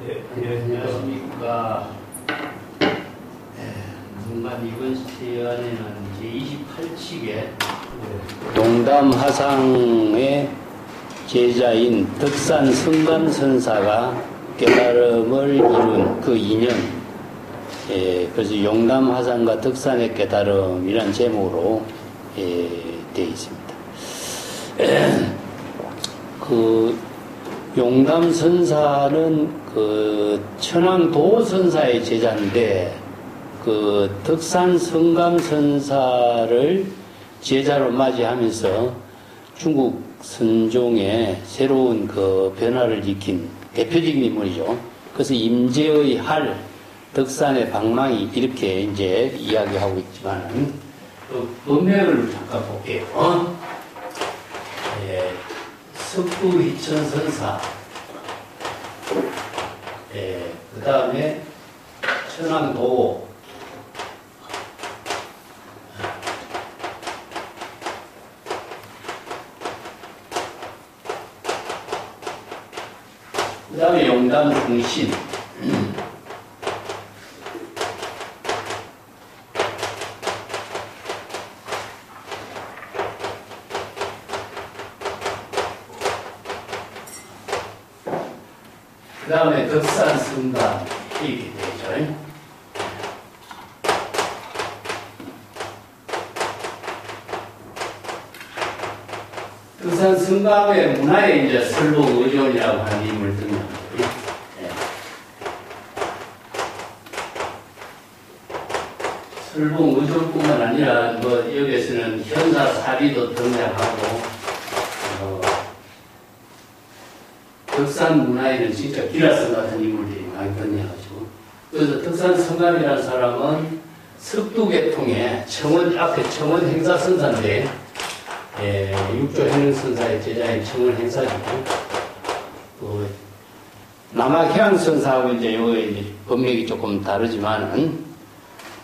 안녕하십니까. 문관 이번 시간에는 제28칙에 용담화상의 제자인 덕산 성감선사가 깨달음을 이룬 그 인연, 그래서 용담화상과 덕산의 깨달음이란 제목으로 되어 있습니다. 그 용담선사는 그 천황도선사의 제자인데, 그 덕산 성감선사를 제자로 맞이하면서 중국 선종의 새로운 그 변화를 일으킨 대표적인 인물이죠. 그래서 임제의 할, 덕산의 방망이 이렇게 이제 이야기하고 있지만, 그 법맥을 잠깐 볼게요. 석두희천선사, 그 다음에 천왕도, 그 다음에 용담중신, 그 다음에 덕산 성감 이렇게 되죠. 덕산 성감의 문화에 이제 설복의존이라고 하는 인물을 등장합니다. 설복의존뿐만 아니라 뭐 여기에서는 현사사비도 등장하고, 덕산 문화에는 진짜 기라성 같은 인물들이 많이 등장하죠. 그래서 덕산 성감이라는 사람은 석두계통의 청원, 앞에 청원 행사선사인데, 육조 행능선사의 제자인 청원 행사지고, 그 남학해양선사하고 이제 여기 법맥이 조금 다르지만은,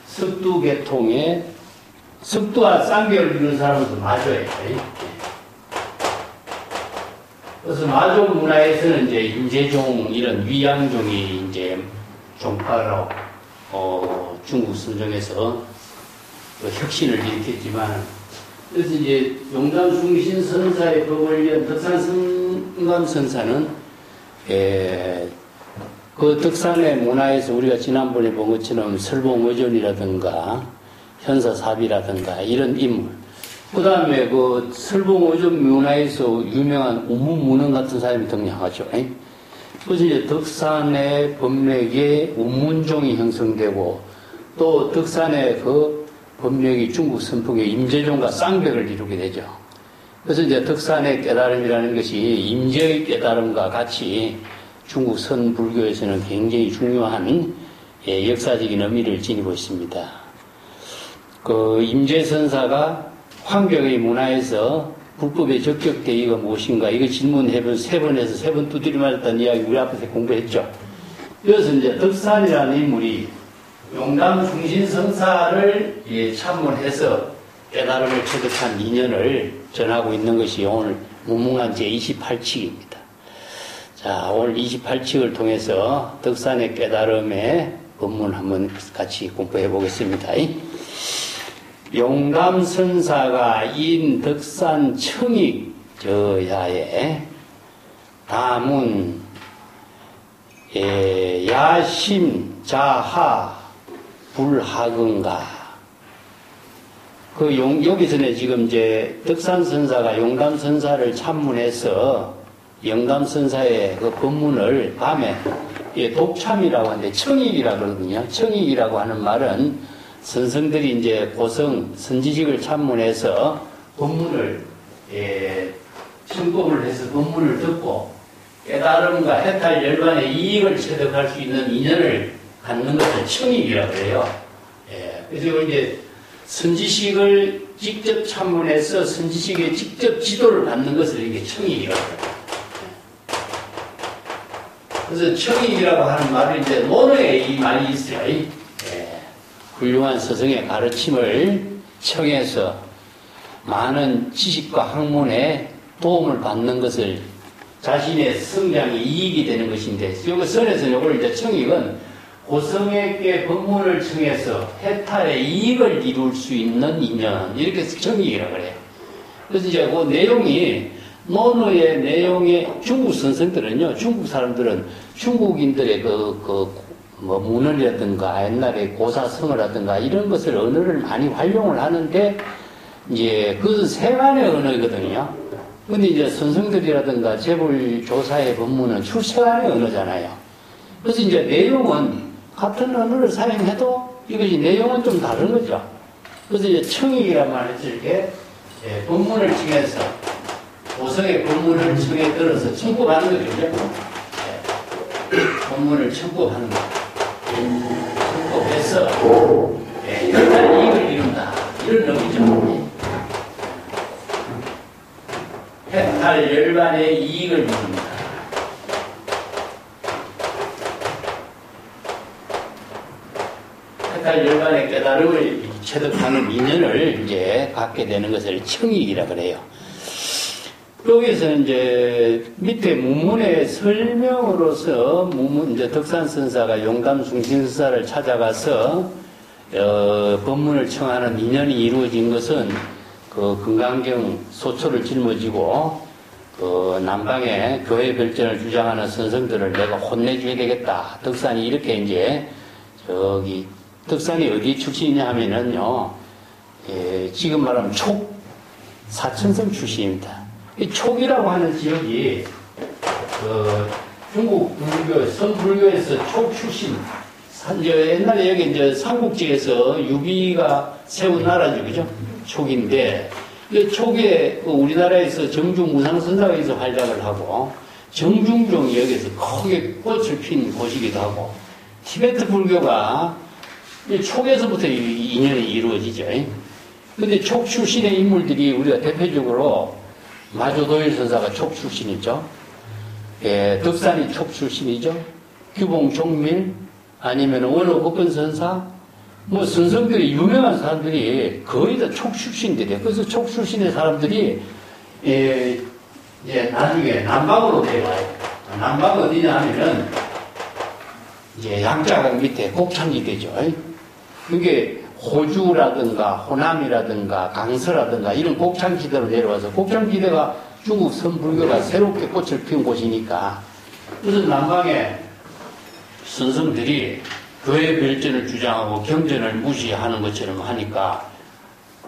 석두계통의 석두와 쌍벽을 이루는 사람도 마조예요. 그래서 마조 문화에서는 이제 임재종 이런 위양종이 이제 종파로 중국 선종에서 혁신을 일으켰지만, 그래서 이제 용담중신 선사의 법을 위한 덕산 성감선사는 그 덕산의 문화에서 우리가 지난번에 본 것처럼 설봉의존이라든가 현사사비라든가 이런 인물, 그 다음에 그 설봉의존 문화에서 유명한 운문문헌 같은 사람이 등장하죠. 그래서 이제 덕산의 법맥에 운문종이 형성되고, 또 덕산의 그 법맥이 중국 선풍의 임재종과 쌍벽을 이루게 되죠. 그래서 이제 덕산의 깨달음이라는 것이 임재의 깨달음과 같이 중국 선불교에서는 굉장히 중요한 역사적인 의미를 지니고 있습니다. 그 임재선사가 황벽의 문화에서 불법의 적격 대의가 무엇인가, 이거 질문해본 3번에서 3번 두드려 맞았다는 이야기 우리 앞에서 공부했죠. 그래서 이제 덕산이라는 인물이 용담중신선사를 참문해서 깨달음을 체득한 인연을 전하고 있는 것이 오늘 문문관 제28칙입니다. 자, 오늘 28칙을 통해서 덕산의 깨달음의 법문 한번 같이 공부해 보겠습니다. 용담선사가 인 덕산 청익 저야에 다문 야심 자하 불하근가. 여기서는 지금 이제 덕산선사가 용담선사를 참문해서 영담선사의 그 법문을 밤에 독참이라고 하는데 청익이라고 그러거든요. 청익이라고 하는 말은 선성들이 이제 고성 선지식을 참문해서 법문을 청법을 해서 법문을 듣고 깨달음과 해탈 열반의 이익을 체득할 수 있는 인연을 갖는 것을 청익이라고 해요. 그래서 이제 선지식을 직접 참문해서 선지식의 직접 지도를 받는 것을 이게 청익이라고 해요. 그래서 청익이라고 하는 말은 이제 논어에 이 말이 있어요. 훌륭한 스승의 가르침을 청해서 많은 지식과 학문에 도움을 받는 것을 자신의 성장이 이익이 되는 것인데, 여기 선에서는 이걸 이제 청익은 고성에게 법문을 청해서 해탈의 이익을 이룰 수 있는 인연, 이렇게 청익이라고 그래요. 그래서 이제 그 내용이, 논어의 내용의 중국 선생들은요, 중국 사람들은 중국인들의 뭐 문헌이라든가 옛날에 고사성어라든가 이런 것을 언어를 많이 활용을 하는데, 이제 그것은 세간의 언어거든요. 근데 이제 선생들이라든가 재벌 조사의 법문은 출세간의 언어잖아요. 그래서 이제 내용은 같은 언어를 사용해도 이것이 내용은 좀 다른 거죠. 그래서 이제 청익이란 말을 쓸 때 법문을 청해서 고성의 법문을 청해 들어서 청구하는 거죠. 법문을 청구하는 거. 청구해서 일단 이익을 이룬다. 이런 의미죠. 해탈 열반의 이익을 이룬다. 해탈 열반의 깨달음을 체득하는 인연을 이제 갖게 되는 것을 청익이라 그래요. 여기서 이제 밑에 문문의 설명으로서 이제 덕산선사가 용담숭신선사를 찾아가서 법문을 청하는 인연이 이루어진 것은 그 금강경 소초를 짊어지고 그 남방에 교회 별전을 주장하는 선생들을 내가 혼내줘야 되겠다. 덕산이 이렇게 이제 덕산이 어디 출신이냐 하면은요, 지금 말하면 사천성 출신입니다. 이 촉이라고 하는 지역이 중국 불교, 선불교에서 촉 출신. 옛날에 여기 이제 삼국지에서 유비가 세운 나라죠, 그죠? 촉인데, 이 촉에 우리나라에서 정중 무상선사가 있어 활약을 하고, 정중종이 여기서 크게 꽃을 핀 곳이기도 하고, 티베트 불교가 이 촉에서부터 인연이 이루어지죠. 근데 촉 출신의 인물들이 우리가 대표적으로 마조도일 선사가 촉 출신이죠. 덕산이 촉 출신이죠. 규봉 종밀, 아니면 원호 법권 선사, 뭐 선성들이 유명한 사람들이 거의 다 촉 출신들이에요. 그래서 촉 출신의 사람들이 이제 나중에 남방으로 내려와요. 남방 어디냐 하면은 이제 양자강 밑에 곡창지대죠. 그게 호주라든가 호남이라든가 강서라든가 이런 곡창지대로 내려와서, 곡창지대가 중국 선불교가 새롭게 꽃을 피운 곳이니까, 그래서 남방에 선성들이 교회 별전을 주장하고 경전을 무시하는 것처럼 하니까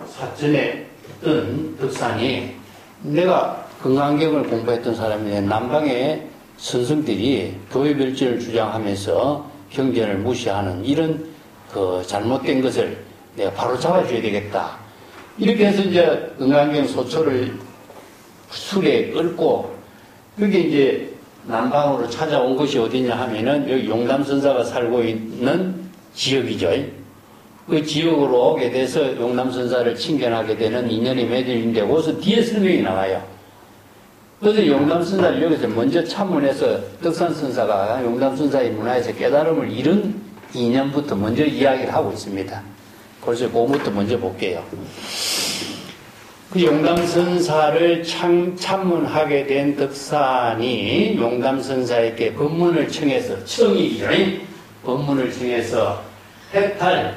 사천에 있던 덕산이, 내가 건강경을 공부했던 사람인데 남방의 선성들이 교회 별전을 주장하면서 경전을 무시하는 이런 잘못된 것을 내가 바로 잡아줘야 되겠다. 이렇게 해서 이제 건강경 소초를 술에 끓고, 그게 이제 남방으로 찾아온 것이 어디냐 하면은 여기 용담선사가 살고 있는 지역이죠. 그 지역으로 오게 돼서 용담선사를 친견하게 되는 인연이 맺어진데, 거기서 뒤에 설명이 나와요. 그래서 용담선사를 여기서 먼저 참문해서 덕산선사가 용담선사의 문화에서 깨달음을 이룬 인연부터 먼저 이야기를 하고 있습니다. 그래서 그것부터 먼저 볼게요. 그 용담선사를 참문하게 된 덕산이 용담선사에게 법문을 청해서, 청이죠. 법문을 청해서 해탈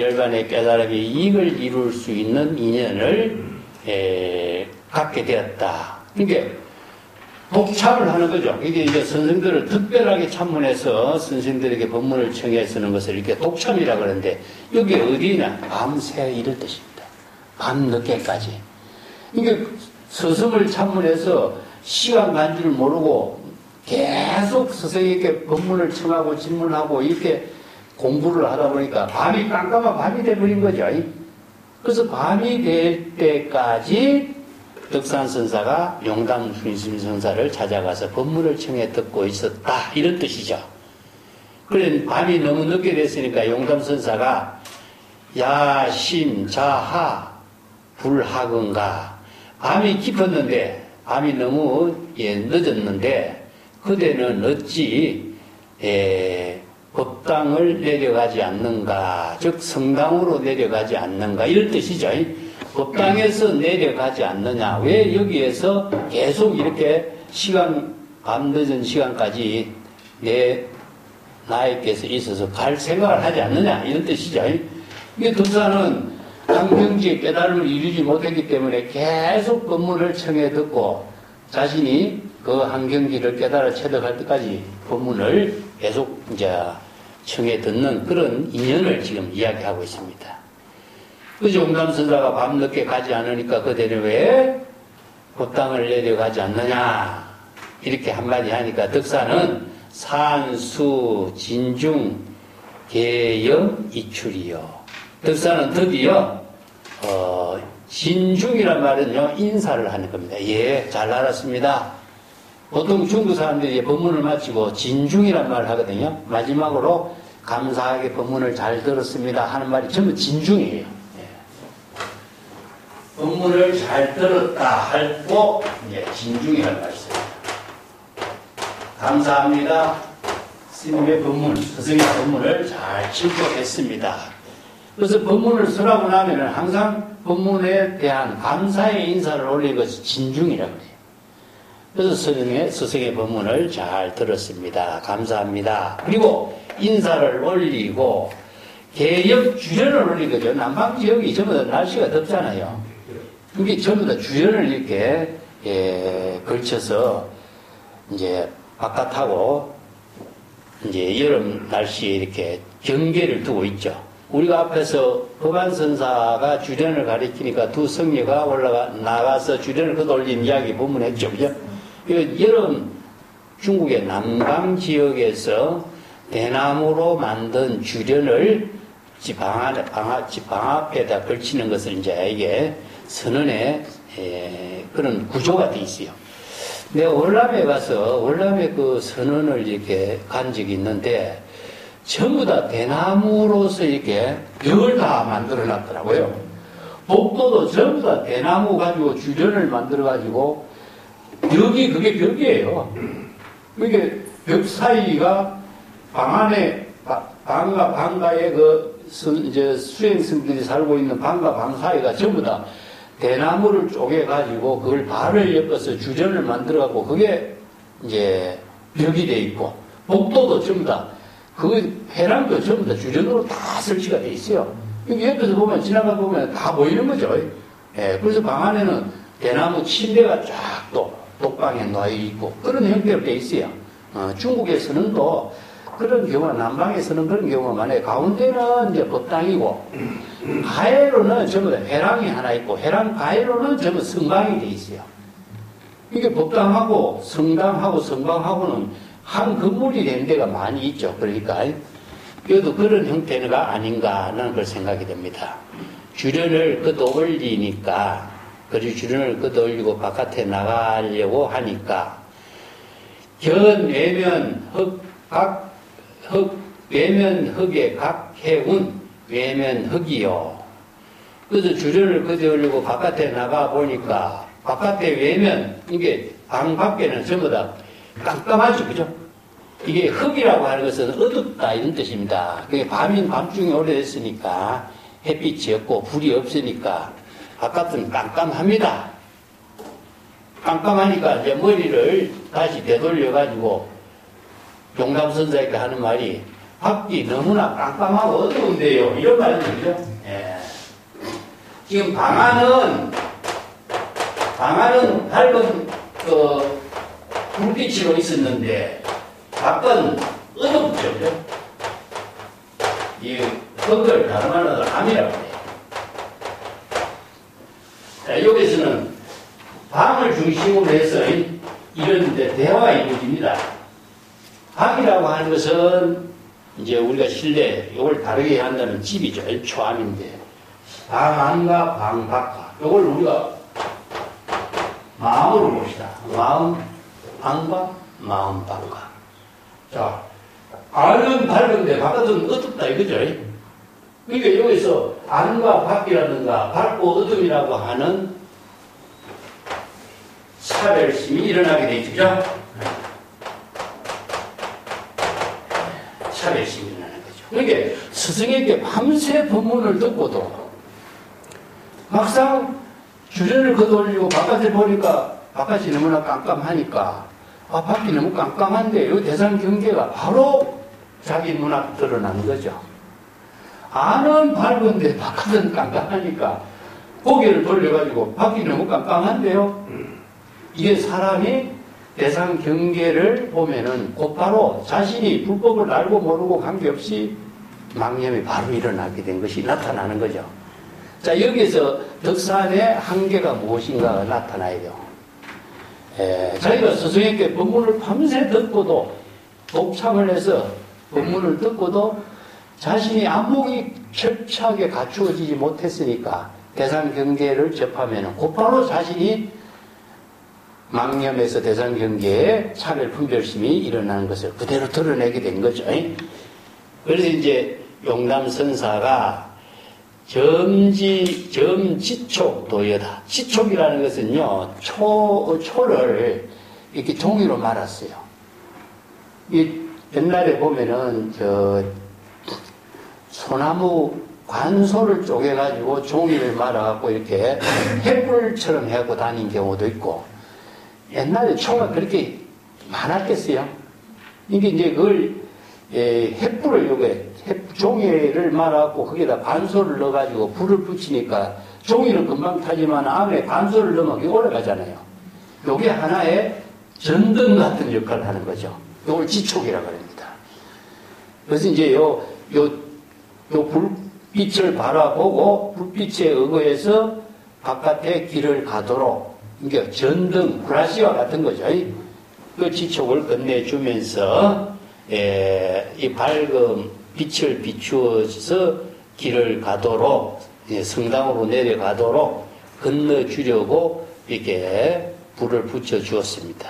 열반의 깨달음의 이익을 이룰 수 있는 인연을 갖게 되었다. 그러니까 독참을 하는 거죠. 이게 이제 선생들을 특별하게 참문해서 선생들에게 법문을 청해 쓰는 것을 이렇게 독참이라고 그러는데, 여기 어디냐? 밤새 이럴 뜻입니다. 밤 늦게까지. 그러니까 스승을 참문해서 시간 간 줄 모르고 계속 스승에게 법문을 청하고 질문하고 이렇게 공부를 하다 보니까 밤이 깜깜한 밤이 돼버린 거죠. 그래서 밤이 될 때까지 덕산선사가 용담숭신선사를 찾아가서 법문을 청해 듣고 있었다, 이런 뜻이죠. 그래 밤이 너무 늦게 됐으니까 용담선사가 야심자하 불하건가, 밤이 깊었는데, 밤이 너무 늦었는데 그대는 어찌 법당을 내려가지 않는가, 즉 성당으로 내려가지 않는가, 이런 뜻이죠. 법당에서 내려가지 않느냐? 왜 여기에서 계속 이렇게 밤늦은 시간까지 나에게서 있어서 갈 생각을 하지 않느냐? 이런 뜻이죠. 이게 득사는 한경지의 깨달음을 이루지 못했기 때문에 계속 법문을 청해 듣고 자신이 그 한경지를 깨달아 체득할 때까지 법문을 계속 이제 청해 듣는 그런 인연을 지금 이야기하고 있습니다. 그 용담선사가 밤늦게 가지 않으니까 그대는 왜 법당을 내려가지 않느냐 이렇게 한마디 하니까 득사는 산수 진중 계영 이출이요. 득사는 드디어 진중이란 말은요 인사를 하는 겁니다. 예, 잘 알았습니다. 보통 중국 사람들이 법문을 마치고 진중이란 말을 하거든요. 마지막으로 감사하게 법문을 잘 들었습니다 하는 말이 전부 진중이에요. 예. 법문을 잘 들었다 할고 진중이란 말을 써요. 감사합니다. 스님의 법문, 스승의 법문을 잘 침묵했습니다. 그래서 법문을 쓰라고 나면은 항상 법문에 대한 감사의 인사를 올린 것이 진중이라고 해요. 그래서 스승의 법문을 잘 들었습니다. 감사합니다. 그리고 인사를 올리고 개역 주전을 올린 거죠. 남방 지역이 전부 다 날씨가 덥잖아요. 이게 전부 다 주전을 이렇게 걸쳐서 이제 바깥하고 이제 여름 날씨에 이렇게 경계를 두고 있죠. 우리가 앞에서 법안선사가 주련을 가리키니까 두 성녀가 나가서 주련을 걷어올린 이야기 본문했죠. 그죠? 여름 중국의 남강 지역에서 대나무로 만든 주련을 집 앞에다 걸치는 것을 이제 이게 선언의 그런 구조가 돼 있어요. 내가 월남에 가서 월남에 그 선언을 이렇게 간 적이 있는데 전부 다 대나무로서 이렇게 벽을 다 만들어 놨더라고요. 복도도 전부 다 대나무 가지고 주전을 만들어 가지고 그게 벽이에요. 그게 벽 사이가 방 안에 방과 방가에 이제 수행승들이 살고 있는 방과 방 사이가 전부 다 대나무를 쪼개 가지고 그걸 발을 엮어서 주전을 만들어 갖고 그게 이제 벽이 돼 있고 복도도 전부 다 해랑도 전부 다 주전으로 다 설치가 돼 있어요. 여기 옆에서 보면 지나가 보면 다 보이는 거죠. 예, 그래서 방 안에는 대나무 침대가 쫙 또 독방에 놓여 있고 그런 형태로 돼 있어요. 중국에서는 또 그런 경우가 남방에서는 그런 경우가 많아요. 가운데는 이제 법당이고 가해로는 전부 다 회랑이 하나 있고 회랑 가해로는 전부 성방이 돼 있어요. 이게 법당하고 성당하고 성방하고는 한 건물이 된 데가 많이 있죠. 그러니까 그래도 그런 형태가 아닌가 하는 걸 생각이 됩니다. 주련을 걷어올리니까 그리고 주련을 걷어올리고 바깥에 나가려고 하니까 견 외면 외면 흙에 각 해운 외면 흙이요. 그래서 주련을 걷어올리고 바깥에 나가 보니까 바깥에 외면 이게 방 밖에는 전부 다 깜깜하죠, 그죠? 이게 흙이라고 하는 것은 어둡다 이런 뜻입니다. 그게 밤중에 오래됐으니까 햇빛이 없고 불이 없으니까 바깥은 깜깜합니다. 깜깜하니까 이제 머리를 다시 되돌려가지고 용담선사에게 하는 말이 밖이 너무나 깜깜하고 어두운데요. 이런 말이죠. 예. 지금 방안은 밝은 불빛으로 있었는데 밖은 어둡죠. 이 흙을 다른 말로 암이라고 해요. 자, 여기서는 방을 중심으로 해서 이런 대화가 이루어집니다. 방이라고 하는 것은 이제 우리가 실내, 이걸 다르게 한다면 집이죠. 초암인데. 방 안과 방 밖과. 이걸 우리가 마음으로 봅시다. 마음 안과 마음 밖과. 자, 안은 밝은데 바깥은 어둡다 이거죠. 그러니까 여기서 안과 밖이라든가 밝고 어둠이라고 하는 차별심이 일어나게 돼 있죠. 차별심이 일어나는 거죠. 그러니까 스승에게 밤새 법문을 듣고도 막상 주전을 걷어올리고 바깥을 보니까 바깥이 너무나 깜깜하니까 밖이 너무 깜깜한데 이 대상 경계가 바로 자기 눈앞에 드러나는 거죠. 안은 밝은데 바깥은 깜깜하니까 고개를 돌려가지고 밖이 너무 깜깜한데요. 이게 사람이 대상 경계를 보면은 곧바로 자신이 불법을 알고 모르고 관계없이 망념이 바로 일어나게 된 것이 나타나는 거죠. 자, 여기서 덕산의 한계가 무엇인가가 나타나야 돼요. 자기가 스승에게 법문을 밤새 듣고도 독창을 해서 법문을 듣고도 자신이 안목이 철저하게 갖추어지지 못했으니까 대상 경계를 접하면 곧바로 자신이 망념에서 대상 경계에 차별 분별심이 일어나는 것을 그대로 드러내게 된 거죠. 그래서 이제 용담선사가 점지촉 도여다. 지촉이라는 것은요, 초를 이렇게 종이로 말았어요. 옛날에 보면은, 소나무 관소를 쪼개가지고 종이를 말아갖고 이렇게 횃불처럼 해갖고 다닌 경우도 있고, 옛날에 초가 그렇게 많았겠어요? 이게 이제 그걸, 횃불을 요게, 종이를 말아갖고 거기다 관소를 넣어가지고 불을 붙이니까 종이는 금방 타지만 안에 관소를 넣으면 그게 올라가잖아요. 요게 하나의 전등 같은 역할을 하는 거죠. 요걸 지촉이라고 합니다. 그래서 이제 요 불빛을 바라보고 불빛에 의거해서 바깥에 길을 가도록, 이게 전등, 브라시와 같은 거죠. 그 지촉을 건네주면서, 이 밝음, 빛을 비추어서 길을 가도록, 성당으로 내려가도록 건너주려고 이렇게 불을 붙여주었습니다.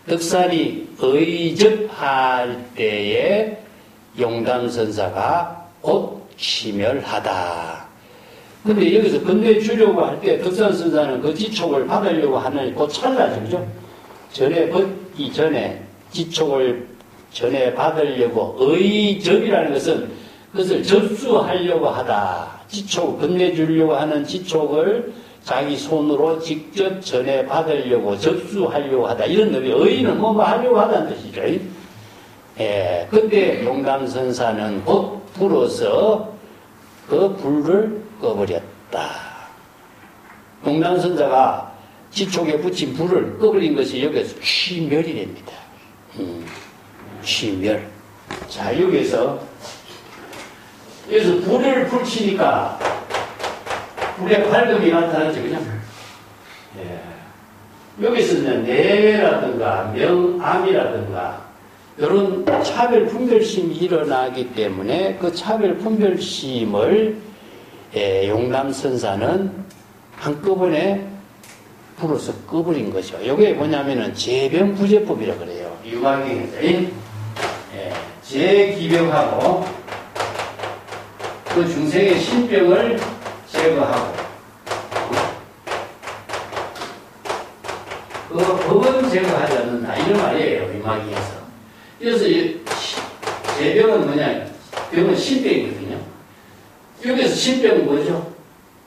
덕산이 의접할 때에 용담선사가 곧 치멸하다. 근데 여기서 건네주려고 할 때 덕산선사는 그 지촉을 받으려고 하는 곧 찰나죠, 그죠? 걷기 전에 지촉을 전에 받으려고, 의접이라는 것은 그것을 접수하려고 하다. 지촉, 건네주려고 하는 지촉을 자기 손으로 직접 전해 받으려고, 접수하려고 하다. 이런 의미, 의는 뭐 하려고 하다는 뜻이죠. 그때 용담선사는 곧 불어서 그 불을 꺼버렸다. 용담선사가 지촉에 붙인 불을 꺼버린 것이 여기서 취멸이 됩니다. 취멸. 자, 여기서 불을 붙이니까 불의 밝음이 나타나죠, 그죠? 여기서는 내외라든가 명암이라든가 이런 차별 분별심이 일어나기 때문에 그 차별 분별심을 용담선사는 한꺼번에 불어서 꺼버린 거죠. 이게 뭐냐면은 재병부제법이라고 그래요. 유광경에서 재기병하고 그 중생의 신병을 제거하고 그 법은 제거하지 않는다 이런 말이에요. 유광경에서. 그래서 재병은 뭐냐? 병은 신병이거든요. 여기서 신병은 뭐죠?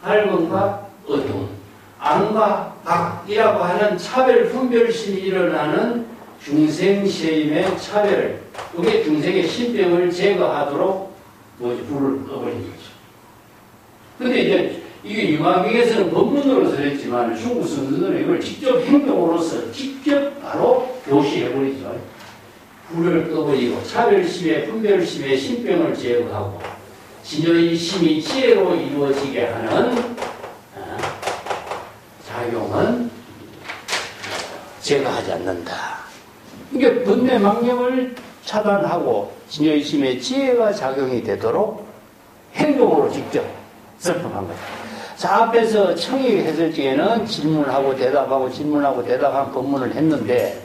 밝음과 어두움, 암과 악이라고 하는 차별 분별심이 일어나는 중생시임의 차별, 이게 중생의 신병을 제거하도록 불을 꺼버린 거죠. 근데 이제 이게 유마경에서는 법문으로서 했지만 중국 선수들은 이걸 직접 행동으로서 직접 바로 교시해버리죠. 불을 꺼버리고 차별심의 분별심의 신병을 제거하고 진여의 심이 지혜로 이루어지게 하는 작용은 제거하지 않는다. 이게 번뇌 망념을 차단하고 진여의 심의 지혜가 작용이 되도록 행동으로 직접 설명한 거죠. 자, 앞에서 청의 해설지에는 질문하고 대답하고 질문하고 대답한 법문을 했는데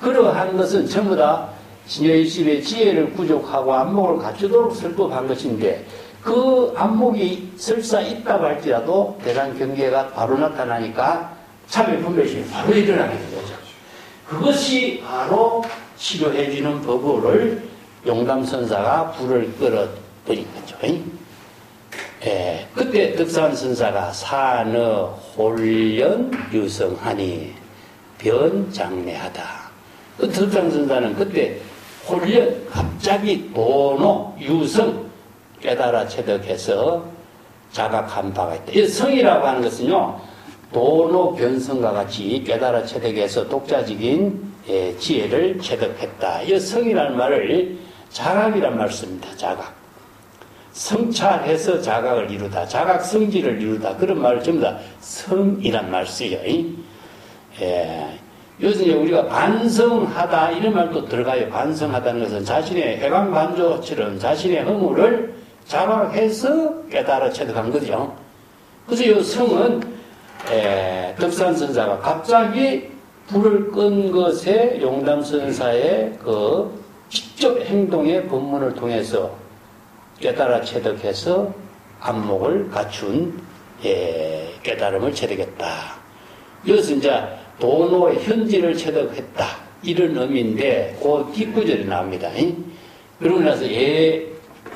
그러한 것은 전부 다 진여의 심의 지혜를 부족하고 안목을 갖추도록 설법한 것인데 그 안목이 설사 있다고 할지라도 대단 경계가 바로 나타나니까 차별 분별심이 바로 일어나게 된 거죠. 그것이 바로 치료해주는 법을 용담선사가 불을 끌어버린 거죠. 그때 덕산선사가 사너 홀련 유성하니 변장래하다. 그 덕산선사는 그때 홀련 갑자기 도노 유성 깨달아 체득해서 자각한 바가 있다. 이 성이라고 하는 것은요, 도노 변성과 같이 깨달아 체득해서 독자적인 지혜를 체득했다. 이 성이라는 말을 자각이란 말 씁니다. 자각. 성찰해서 자각을 이루다. 자각 성질을 이루다. 그런 말을 전부 다 성이란 말 써요. 요새 우리가 반성하다 이런 말도 들어가요. 반성하다는 것은 자신의 해강반조처럼 자신의 허물을 자각해서 깨달아 체득한 거죠. 그래서 이 성은 덕산선사가 갑자기 불을 끈 것에 용담선사의 그 직접 행동의 본문을 통해서 깨달아 체득해서 안목을 갖춘 깨달음을 체득했다. 이것은 이제 도노의 현지를 체득했다. 이런 의미인데 그 뒷구절이 나옵니다. 그러고 나서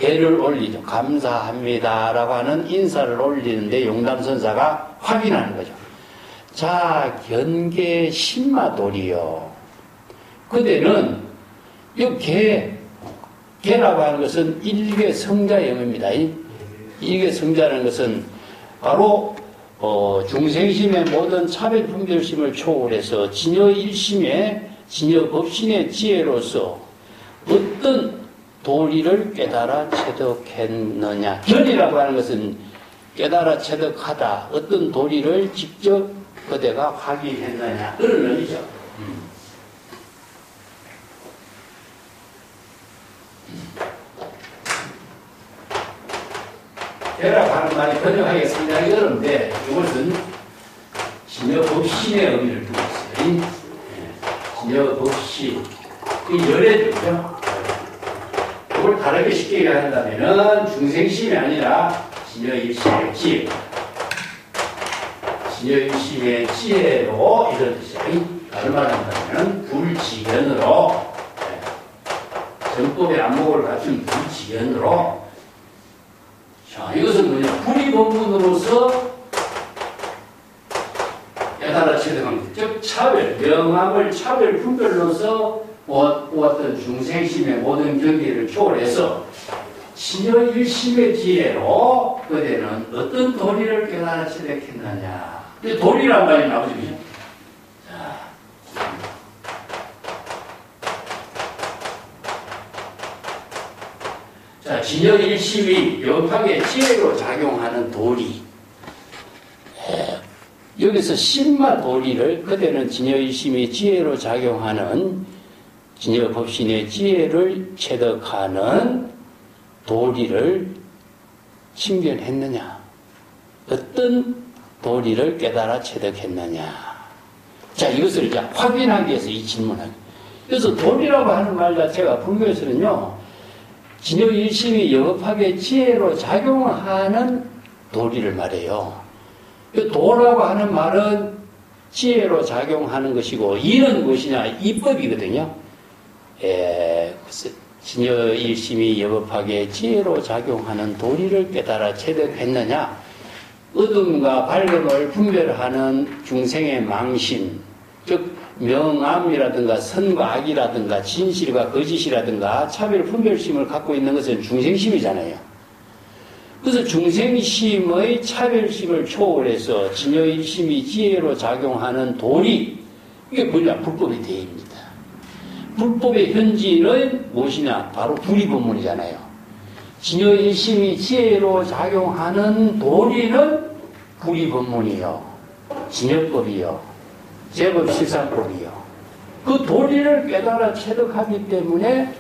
예를 올리죠. 감사합니다라고 하는 인사를 올리는데 용담선사가 확인하는 거죠. 자, 견계 신마돌이요. 그대는 이 개라고 하는 것은 일개 성자의 의미입니다. 일개 성자라는 것은 바로 중생심의 모든 차별 분별심을 초월해서 진여일심의 진여법신의 지혜로서 어떤 도리를 깨달아 체득했느냐. 견이라고 하는 것은 깨달아 체득하다. 어떤 도리를 직접 그대가 확인했느냐. 그런 의미죠. 개라고 하는 말이 번역하기가 상당히 어려운데 이것은 진여법신의 의미를 두고 있어요. 진여법신. 이 열애죠. 이걸 다르게 쉽게 얘기한다면 중생심이 아니라 진여일심의 지혜. 진여일심의 지혜로 이런 뜻이에요. 다른 말로 한다면 불지견으로 전법의 안목을 갖춘 불지견으로 자, 이것은 뭐냐? 불이본문으로서 깨달아 체득한 것. 즉, 차별, 명암을 차별 분별로서 보았던 중생심의 모든 경계를 초월해서 진여일심의 지혜로 그대는 어떤 도리를 깨달아 체득했느냐. 도리란 말이 나오죠. 자, 진여일심이 역학의 지혜로 작용하는 도리. 여기서 신마 도리를 그대는 진여일심이 지혜로 작용하는 진여법신의 지혜를 체득하는 도리를 침견했느냐. 어떤 도리를 깨달아 체득했느냐. 자, 이것을 이제 확인하기 위해서 이 질문을. 그래서 도리라고 하는 말 자체가 불교에서는요, 진여일심이 역학의 지혜로 작용하는 도리를 말해요. 도라고 하는 말은 지혜로 작용하는 것이고, 이는 무엇이냐? 이법이거든요. 진여일심이 역학의 지혜로 작용하는 도리를 깨달아 체득했느냐? 어둠과 밝음을 분별하는 중생의 망신, 즉 명암이라든가 선과 악이라든가 진실과 거짓이라든가 차별 분별심을 갖고 있는 것은 중생심이잖아요. 그래서 중생심의 차별심을 초월해서 진여일심이 지혜로 작용하는 도리, 이게 뭐냐? 불법의 대입니다. 불법의 현지는 무엇이냐? 바로 불이본문이잖아요. 진여일심이 지혜로 작용하는 도리는 불이본문이요, 진여법이요, 제법실상법이요. 그 도리를 깨달아 체득하기 때문에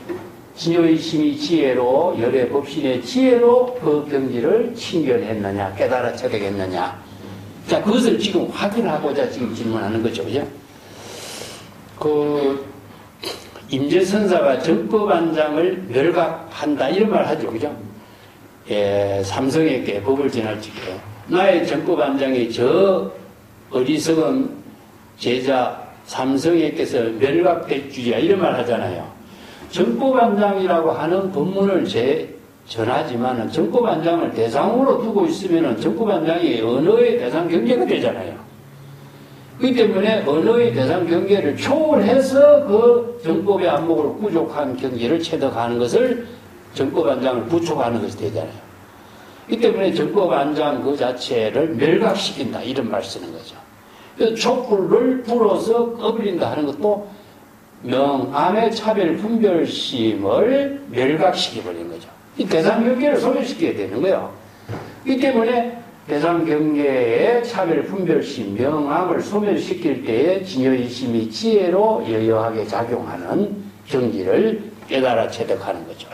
진여일심이 지혜로, 열애법신의 지혜로 그 경지를 친견했느냐, 깨달아 체득했느냐. 자, 그것을 지금 확인하고자 지금 질문하는 거죠. 그죠? 임재선사가 정법안장을 멸각한다, 이런 말 하죠. 그죠? 삼성에게 법을 전할 적에 나의 정법안장이 저 어리석은 제자 삼성에게서 멸각될 줄이야, 이런 말 하잖아요. 정법안장이라고 하는 법문을 전하지만은 정법안장을 대상으로 두고 있으면은 정법안장이 언어의 대상 경계가 되잖아요. 그렇기 때문에 언어의 대상 경계를 초월해서 그 정법의 안목을 부족한 경계를 체득하는 것을 정법안장을 부촉하는 것이 되잖아요. 그렇기 때문에 정법안장 그 자체를 멸각시킨다 이런 말 쓰는 거죠. 그래서 촛불을 불어서 꺼버린다 하는 것도 명암의 차별 분별심을 멸각시켜버린 거죠. 이 대상 경계를 소멸시켜야 되는 거예요. 그렇기 때문에 대상 경계의 차별 분별심, 명암을 소멸시킬 때에 진여의심이 지혜로 여여하게 작용하는 경지를 깨달아 체득하는 거죠.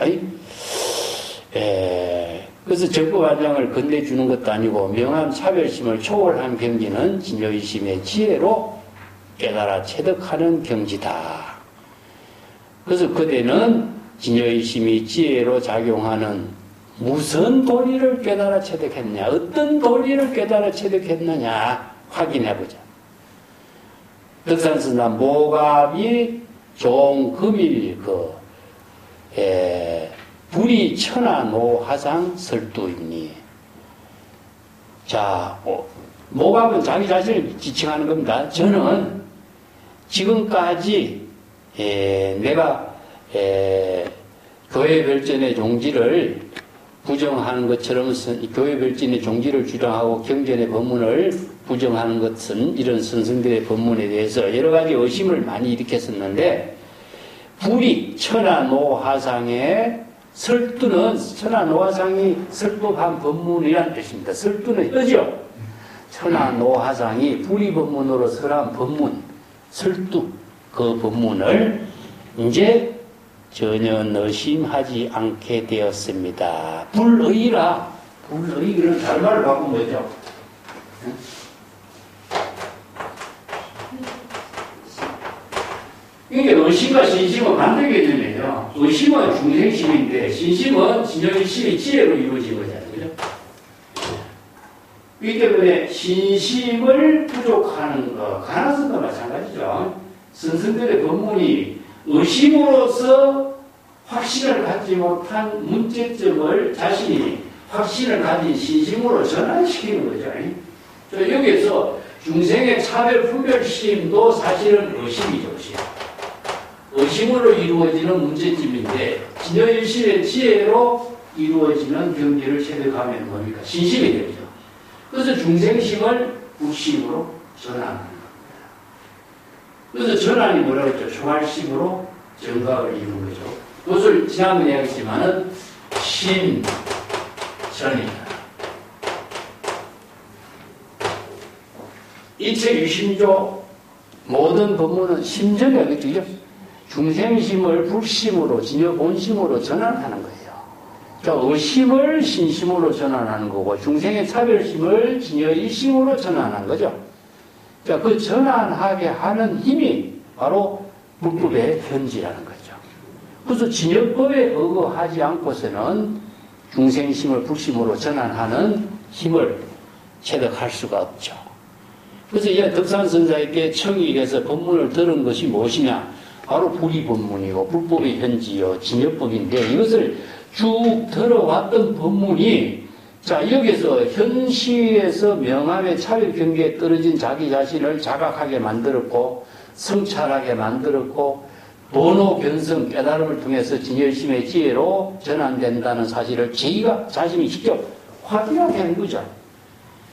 그래서 정법안장을 건네주는 것도 아니고 명암 차별심을 초월한 경지는 진여의심의 지혜로 깨달아 체득하는 경지다. 그래서 그대는 진여의심이 지혜로 작용하는 무슨 도리를 깨달아 체득했냐, 어떤 도리를 깨달아 체득했느냐 확인해보자. 덕산스나 모갑이 종금일 불이 천하 노화상 설두입니. 자, 모갑은 자기 자신을 지칭하는 겁니다. 저는 지금까지 내가 교회 별전의 종지를 부정하는 것처럼 교회 별전의 종지를 주장하고 경전의 법문을 부정하는 것은 이런 선생들의 법문에 대해서 여러 가지 의심을 많이 일으켰었는데, 불이 천하노화상의 설두는 천하노화상이 설법한 법문이라는 뜻입니다. 설두는 혀죠. 천하노화상이 불이 법문으로 설한 법문, 설두 그 법문을 이제 전혀 의심하지 않게 되었습니다. 불의라. 불의는 다른 말을 바꾸면 뭐죠? 이게 의심과 신심은 반대 개념이에요. 의심은 중생심인데 신심은 진여의심이 지혜로 이루어진 거잖아요. 그죠? 그렇기 때문에 신심을 부족하는 거, 가나선도 마찬가지죠. 선생들의 법문이 의심으로서 확신을 갖지 못한 문제점을 자신이 확신을 가진 신심으로 전환시키는 거죠. 여기에서 중생의 차별 분별심도 사실은 의심이죠. 의심으로 이루어지는 문제점인데 진여의심의 지혜로 이루어지는 경지를 체득하면 뭡니까? 신심이 되죠. 그래서 중생심을 불심으로 전환하는 겁니다. 그래서 전환이 뭐라고 했죠? 초활심으로 정각을 이루는 거죠. 그것을 지난번에 이야기했지만은 신전이다. 이체 유심조 모든 법문은 심전이야. 그죠? 중생심을 불심으로 진여 본심으로 전환하는 거예요. 그러니까 의심을 신심으로 전환하는 거고 중생의 차별심을 진여의심으로 전환하는 거죠. 그러니까 그 전환하게 하는 힘이 바로 불법의 현지라는 거죠. 그래서 진여법에 의거하지 않고서는 중생심을 불심으로 전환하는 힘을 체득할 수가 없죠. 그래서 이 덕산선사에게 청익에서 법문을 들은 것이 무엇이냐? 바로 불의법문이고 불법의 현지요 진여법인데 이것을 쭉 들어왔던 법문이 자 여기서 현시에서 명암의 차별 경계에 떨어진 자기 자신을 자각하게 만들었고 성찰하게 만들었고 번호 견성 깨달음을 통해서 진여심의 지혜로 전환된다는 사실을 자신이 직접 확인하게 한 거죠.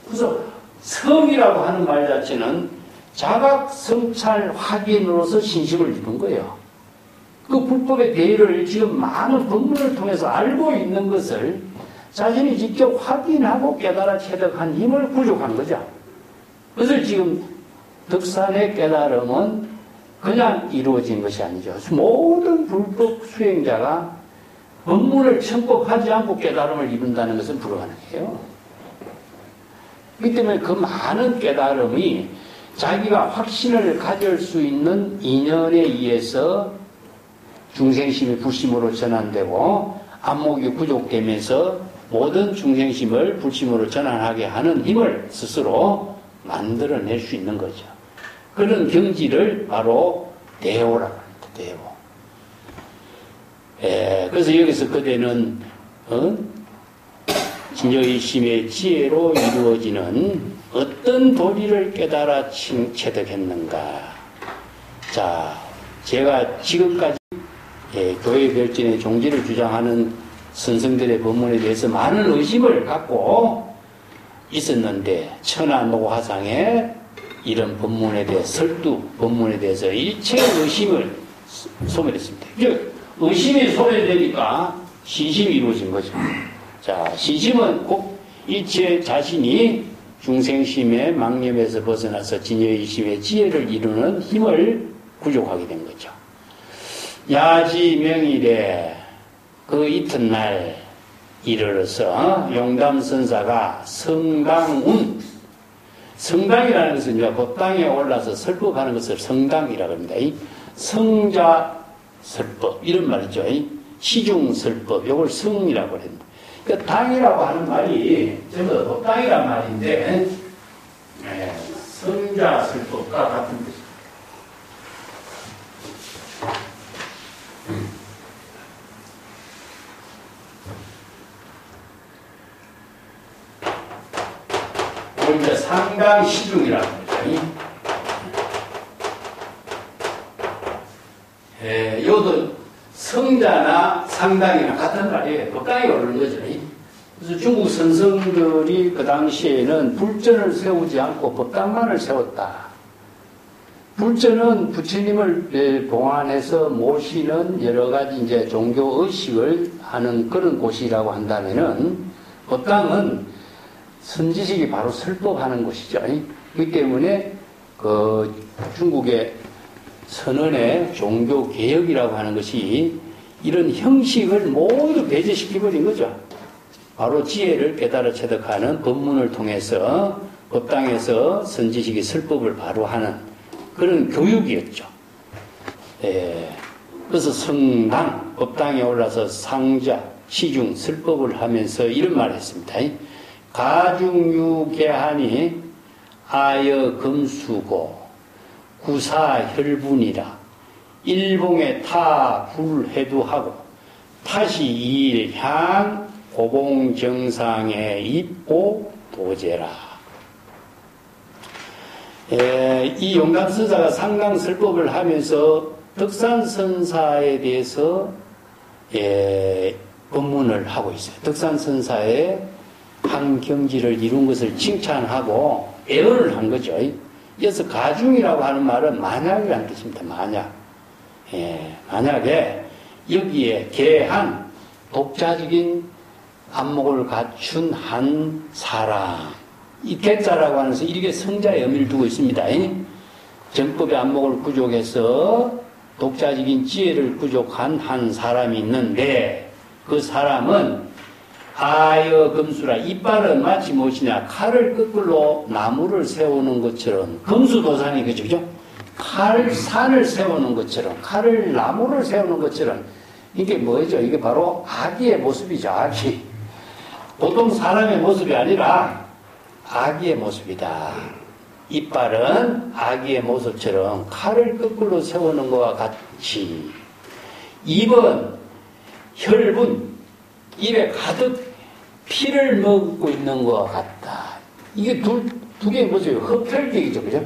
그래서 성이라고 하는 말 자체는 자각 성찰 확인으로서 신심을 이룬 거예요. 그 불법의 대의를 지금 많은 법문을 통해서 알고 있는 것을 자신이 직접 확인하고 깨달아 체득한 힘을 부족한 거죠. 그것을 지금 덕산의 깨달음은 그냥 이루어진 것이 아니죠. 모든 불법 수행자가 법문을 청법하지 않고 깨달음을 이룬다는 것은 불가능해요. 그렇기 때문에 그 많은 깨달음이 자기가 확신을 가질 수 있는 인연에 의해서 중생심이 불심으로 전환되고 안목이 부족되면서 모든 중생심을 불심으로 전환하게 하는 힘을 스스로 만들어낼 수 있는 거죠. 그런 경지를 바로 대오라고 합니다. 대오. 그래서 여기서 그대는 진여의심의 지혜로 이루어지는 어떤 도리를 깨달아 체득했는가. 자, 제가 지금까지 교회 별진의 종지를 주장하는 선생들의 법문에 대해서 많은 의심을 갖고 있었는데 천하노화상에 이런 법문에 대해 설두 법문에 대해서 일체 의심을 소멸했습니다. 의심이 소멸되니까 신심이 이루어진 거죠. 자, 신심은 꼭 일체 자신이 중생심의 망념에서 벗어나서 진여의심의 지혜를 이루는 힘을 구족하게 된 거죠. 야지 명일에 그 이튿날 이르러서 용담선사가 성당운, 성당이라는 것은 이제 법당에 올라서 설법하는 것을 성당이라고 합니다. 성자 설법 이런 말이죠. 시중설법 이걸 성이라고 합니다. 그러니까 당이라고 하는 말이 전부 다 법당이란 말인데 성자 설법과 같은 뜻입니다. 이제 상당 시중이라고 합니다. 이것도 성자나 상당이나 같은 말이에요. 법당에 오르는 거죠. 그래서 중국 선성들이 그 당시에는 불전을 세우지 않고 법당만을 세웠다. 불전은 부처님을 봉안해서 모시는 여러 가지 이제 종교 의식을 하는 그런 곳이라고 한다면은 법당은 선지식이 바로 설법하는 곳이죠. 그렇기 때문에 그 중국의 선언의 종교 개혁이라고 하는 것이 이런 형식을 모두 배제시켜버린 거죠. 바로 지혜를 깨달아 체득하는 법문을 통해서 법당에서 선지식이 설법을 바로 하는 그런 교육이었죠. 그래서 성당, 법당에 올라서 상자, 시중, 설법을 하면서 이런 말을 했습니다. 가중유계하니 아여 금수고 구사혈분이라 일봉에 타 불해두하고 타시 이일향 고봉정상에 입고 도제라. 이 용담선사가 상당설법을 하면서 덕산선사에 대해서 법문을 하고 있어요. 덕산선사의 한 경지를 이룬 것을 칭찬하고 애언을 한 거죠. 그래서 가중이라고 하는 말은 만약이라는 뜻입니다. 만약. 만약에 여기에 개한 독자적인 안목을 갖춘 한 사람, 이 개자라고 하는 것은 이렇게 성자의 의미를 두고 있습니다. 정법의 안목을 구족해서 독자적인 지혜를 구족한 한 사람이 있는데 그 사람은 아여 금수라. 이빨은 마치 무엇이냐, 칼을 거꾸로 나무를 세우는 것처럼, 금수도산이 그죠? 칼산을 세우는 것처럼, 칼을 나무를 세우는 것처럼. 이게 뭐죠? 이게 바로 아기의 모습이죠. 아기. 보통 사람의 모습이 아니라 아기의 모습이다. 이빨은 아기의 모습처럼 칼을 거꾸로 세우는 것과 같이. 입은 혈분, 입에 가득 피를 먹고 있는 것과 같다. 이게 두 개 보세요. 흡혈격이죠. 그죠?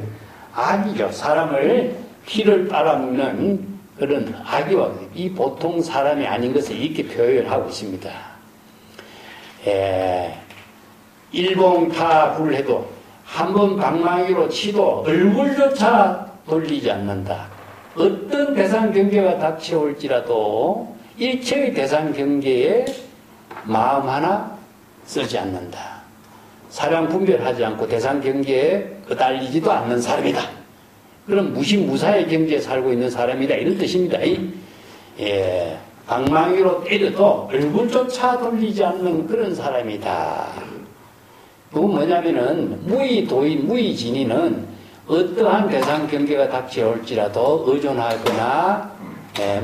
악이죠. 사람을 피를 빨아먹는 그런 악이와 이 보통 사람이 아닌 것을 이렇게 표현하고 있습니다. 일봉타 불해도 한번 방망이로 치도 얼굴조차 돌리지 않는다. 어떤 대상 경계가 닥쳐올지라도 일체의 대상 경계에 마음 하나 쓰지 않는다. 사량 분별하지 않고 대상 경계에 끄달리지도 않는 사람이다. 그럼 무시무사의 경지에 살고 있는 사람이다. 이런 뜻입니다. 방망이로 때려도 얼굴조차 돌리지 않는 그런 사람이다. 그건 뭐냐면은 무의도인, 무의진이는 어떠한 대상 경계가 닥쳐올지라도 의존하거나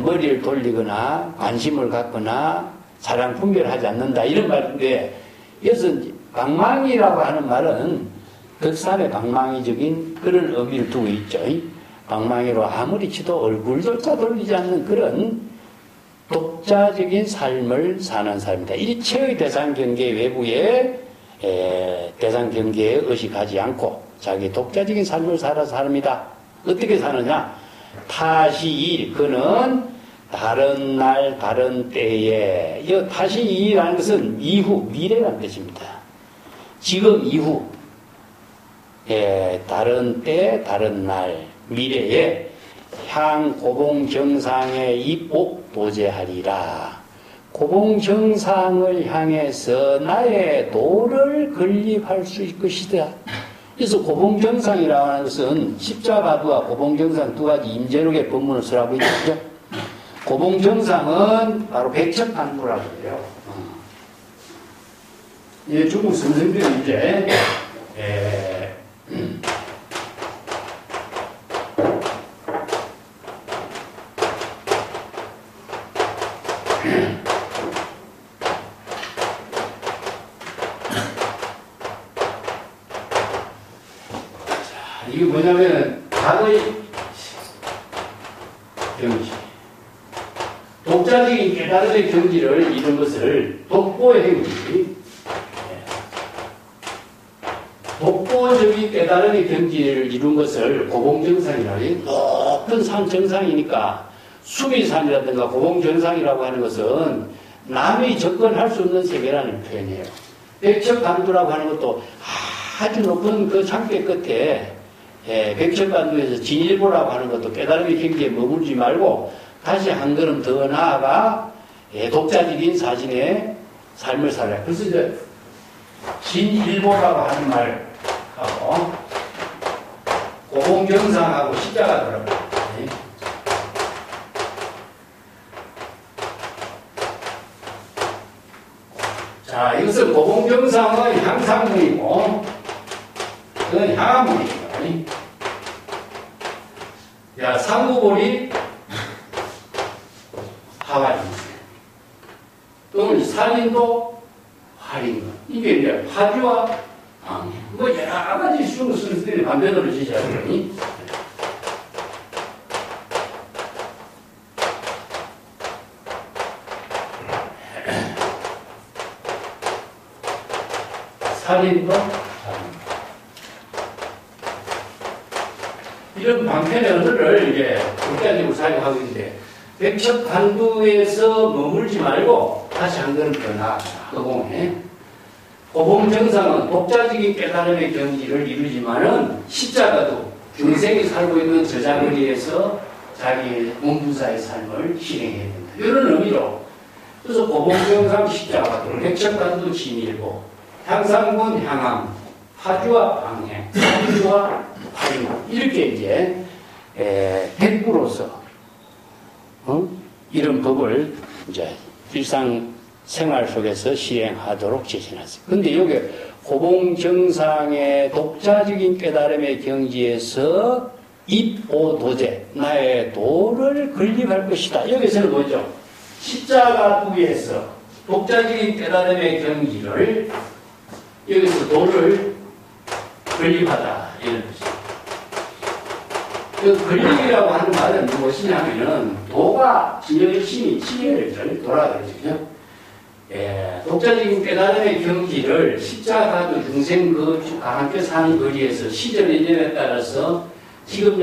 머리를 돌리거나 관심을 갖거나 사랑 분별하지 않는다. 이런 말인데, 그래서 방망이라고 하는 말은 덕산의 방망이적인 그런 의미를 두고 있죠. 방망이로 아무리 치도 얼굴조차 돌리지 않는 그런 독자적인 삶을 사는 사람이다. 일체의 대상 경계 외부에 대상 경계에 의식하지 않고 자기 독자적인 삶을 살아서 사람이다. 어떻게 사느냐? 타시일, 그는 다른 날 다른 때에, 이 타시일이라는 것은 이후, 미래라는 뜻입니다. 지금 이후, 다른 때 다른 날 미래에 향 고봉정상에 입복 도제하리라. 고봉정상을 향해서 나의 도를 건립할 수 있을 것이다. 그래서 고봉정상이라고 하는 것은 십자가두와 고봉정상 두 가지 임재록의 본문을 쓰라고 있죠. 고봉정상은 바로 백척간두라고 해요. 이제 중국 선생들이 이제 이게 뭐냐면 각의 경지, 독자적인 깨달음의 경지를 이룬 것을 독보의 행위, 독보적인 깨달음의 경지를 이룬 것을 고봉정상이라고 해요. 높은 산 정상이니까 수미산이라든가 고봉정상이라고 하는 것은 남이 접근할 수 없는 세계라는 표현이에요. 백척간두라고 하는 것도 아주 높은 그 장대 끝에 백척간두에서 진일보라고 하는 것도 깨달음의 경지에 머물지 말고 다시 한 걸음 더 나아가 독자적인 사진의 삶을 살아요. 그래서 이제 진일보라고 하는 말하고 고봉정상하고 십자가 들어가요. 자, 이것은 고봉정상의 향상문이고 그건 향화문입니다. 야, 상구볼이 하와입니다. 또는 살인도 활인거. 이게 이제 화주와 뭐 여러 가지 수용 순서들이 반대로 지시하더니 살인도 이런 방편의 언어를 이제 국가적으로 사용하고 있는데 백척간두에서 머물지 말고 다시 한 걸음 더 나아가라. 허공에. 고봉정상은 독자적인 깨달음의 경지를 이루지만은 십자가도 중생이 살고 있는 저자거리에서 자기 몸부사의 삶을 실행해야 된다. 이런 의미로 그래서 고봉정상 십자가도 백척간두 진일보 향상군 향암 화주와 방해 화주와 활용 이렇게 이제 백부로서 이런 법을 이제 일상생활 속에서 시행하도록 지시했어요. 근데 여기 고봉정상의 독자적인 깨달음의 경지에서 입오도제, 나의 도를 건립할 것이다. 여기서는 뭐죠? 십자가두에서 독자적인 깨달음의 경지를 여기서 도를 건립하다. 이런 뜻입니다. 그 건립이라고 하는 말은 무엇이냐면은 도가 열심히 지혜를 돌아가죠. 독자적인 깨달음의 경지를 십자가도 중생 함께 사는 거리에서 시절 인연에 따라서 지금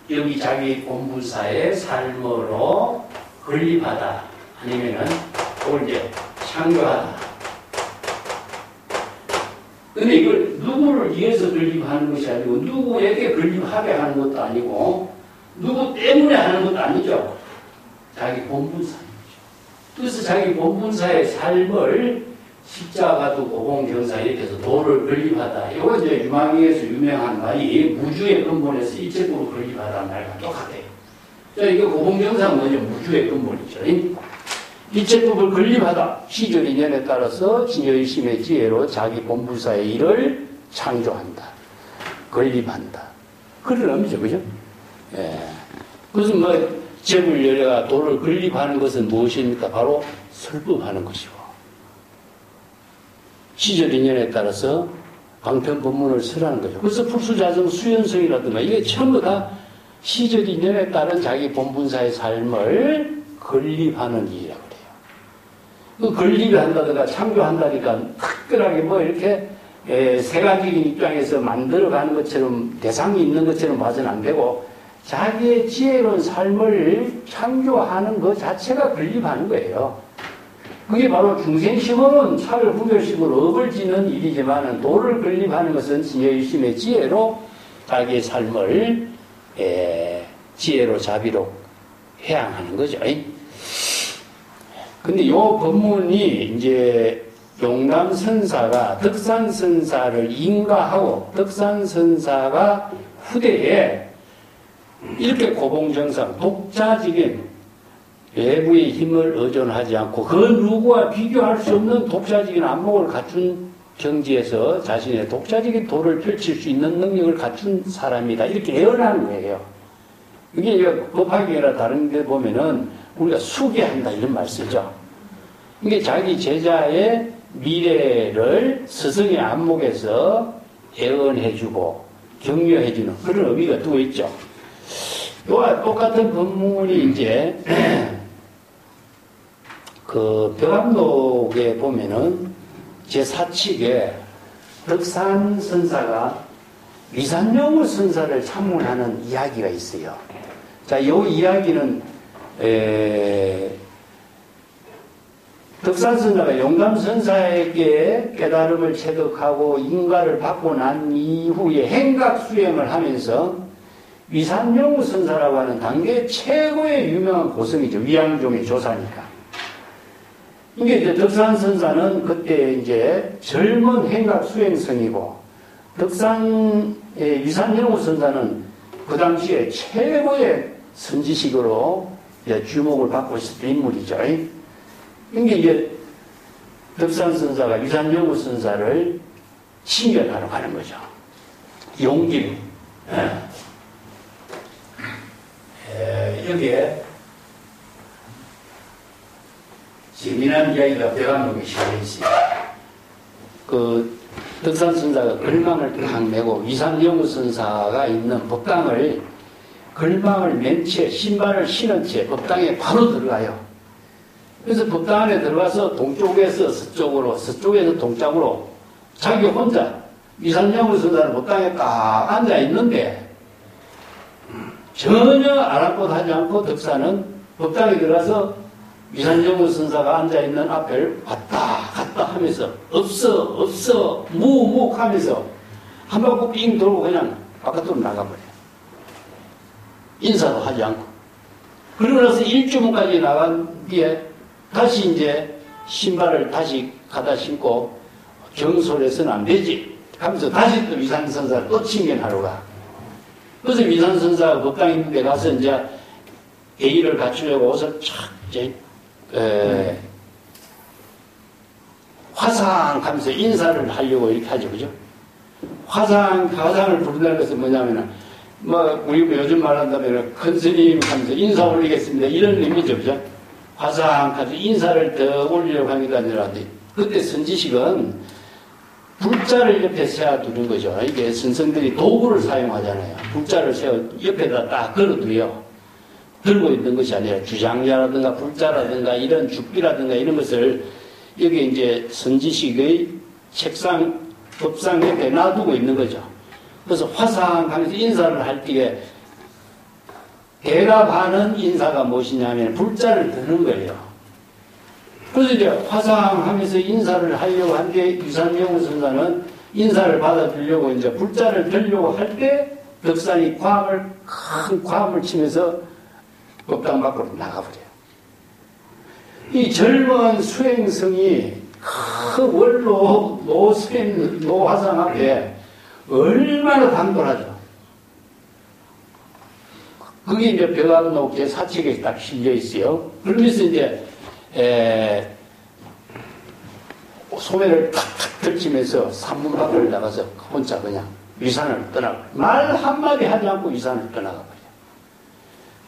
여기 자기 본분사의 삶으로 건립하다 아니면은 그걸 이제 창조하다. 근데 이걸 누구를 위해서 건립하는 것이 아니고 누구에게 건립하게 하는 것도 아니고 누구 때문에 하는 것도 아니죠. 자기 본분사이죠. 그래서 자기 본분사의 삶을 십자가도 고봉정사 이렇게 해서 도를 건립하다. 이거 이제 유망희에서 유명한 말이 무주의 근본에서 일체법을 건립하다는 말과 똑같아요. 자, 이거 고봉정사는 뭐죠? 무주의 근본이죠. 일체법을 건립하다. 시절 인연에 따라서 진여의심의 지혜로 자기 본분사의 일을 창조한다. 건립한다. 그런 의미죠. 그죠? 그래서 뭐 제물 열애가 도를 건립하는 것은 무엇입니까? 바로 설법하는 것이고 시절 인연에 따라서 방편법문을 쓰라는 거죠. 그래서 풀수자성 수연성이라든가 이게 전부 다 시절 인연에 따른 자기 본분사의 삶을 건립하는 일이라고 그래요. 그 건립을 한다든가 창조한다니까 특별하게 뭐 이렇게 세가지인 입장에서 만들어가는 것처럼 대상이 있는 것처럼 봐서는 안 되고 자기의 지혜로운 삶을 창조하는 것 자체가 건립하는 거예요. 그게 바로 중생심은 차별 구별식으로 업을 지는 일이지만 도를 건립하는 것은 지혜의심의 지혜로 자기의 삶을 지혜로 자비로 해양하는 거죠. 근데 요 법문이 이제 용담선사가 덕산선사를 인가하고 덕산선사가 후대에 이렇게 고봉정상 독자적인 외부의 힘을 의존하지 않고 그 누구와 비교할 수 없는 독자적인 안목을 갖춘 경지에서 자신의 독자적인 도를 펼칠 수 있는 능력을 갖춘 사람이다. 이렇게 예언하는 거예요. 이게 법화경이나 다른 데 보면은 우리가 수계한다 이런 말 쓰죠. 이게 자기 제자의 미래를 스승의 안목에서 예언해주고 격려해주는 그런 의미가 두고 있죠. 이와 똑같은 법문이 이제 그 벽암록에 보면은 제4칙에 덕산선사가 위산영우 선사를 참문하는 이야기가 있어요. 자, 이 이야기는 덕산선사가 용담선사에게 깨달음을 체득하고 인가를 받고 난 이후에 행각수행을 하면서 위산영우 선사라고 하는 당대 최고의 유명한 고성이죠. 위양종의 조사니까. 이게 이제 덕산선사는 그때 이제 젊은 행각수행성이고 위산영우 선사는 그 당시에 최고의 선지식으로 이제 주목을 받고 있었던 인물이죠. 이게 이제 덕산선사가 위산영우 선사를 칭견하러 가는 거죠. 용기. 여기에 재미난 이야기가 벽암록에 실려 있어요. 그 덕산선사가 걸망을 딱 메고 위산영우 선사가 있는 법당을 걸망을 맨 채 신발을 신은 채 법당에 바로 들어가요. 그래서 법당 안에 들어가서 동쪽에서 서쪽으로 서쪽에서 동쪽으로 자기 혼자 위산영우 선사는 법당에 딱 앉아 있는데 전혀 아랑곳하지 않고 덕사는 법당에 들어가서 위산영우 선사가 앉아있는 앞을 왔다 갔다 하면서 없어 무묵 하면서 한 바퀴 삥 돌고 그냥 바깥으로 나가버려요. 인사도 하지 않고. 그러고 나서 일주문까지 나간 뒤에 다시 이제 신발을 다시 갖다 신고 경솔해서는 안 되지 하면서 다시 또 위산선사를 또 칭견하러 가. 그래서 위산선사가 법당에 있는 데 가서 이제 예의를 갖추려고 옷을 착, 화상하면서 인사를 하려고 이렇게 하죠. 그죠? 화상을 부른다는 것은 뭐냐면은, 우리 요즘 말한다면 큰 스님 하면서 인사 올리겠습니다. 이런 의미죠. 그죠? 화상하면서 인사를 더 올리려고 하는 게 아니라, 그때 선지식은 불자를 옆에 세워두는 거죠. 이게 선생들이 도구를 사용하잖아요. 불자를 세워 옆에다 딱 걸어두요. 들고 있는 것이 아니라 주장자라든가 불자라든가 이런 죽비라든가 이런 것을 여기 이제 선지식의 책상, 법상 옆에 놔두고 있는 거죠. 그래서 화상하면서 인사를 할 때에 대답하는 인사가 무엇이냐면 불자를 드는 거예요. 그래서 이제 화상하면서 인사를 하려고 한데 위산영우 선사는 인사를 받아주려고 이제 불자를 들려고 할 때 덕산이 큰 과음을 치면서 법당 밖으로 나가버려요. 이 젊은 수행성이 그 원로 노화상 앞에 얼마나 당돌하죠. 그게 이제 벽암록 제4칙에 딱 실려 있어요. 그러면서 이제 소매를 탁탁 들치면서 산문 밖을 나가서 혼자 그냥 위산을 떠나버려요. 말 한마디 하지 않고 위산을 떠나가버려요.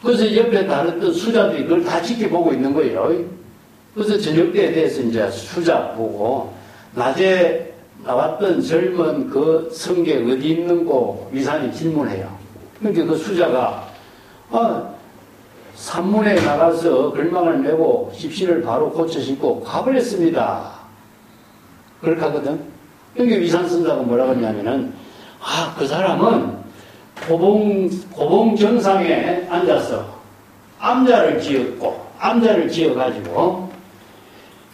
그래서 옆에 다른 수자들이 그걸 다 지켜보고 있는 거예요. 그래서 저녁 때에 대해서 이제 수자 보고 낮에 나왔던 젊은 그 성객 어디 있는 고 위산이 질문해요. 그러니까 그 수자가 산문에 나가서 글망을 메고 십시를 바로 고쳐 신고 가버렸습니다. 그렇게 하거든. 여기 위산선사가 뭐라고 했냐면은, 그 사람은 고봉 정상에 앉아서 암자를 지어가지고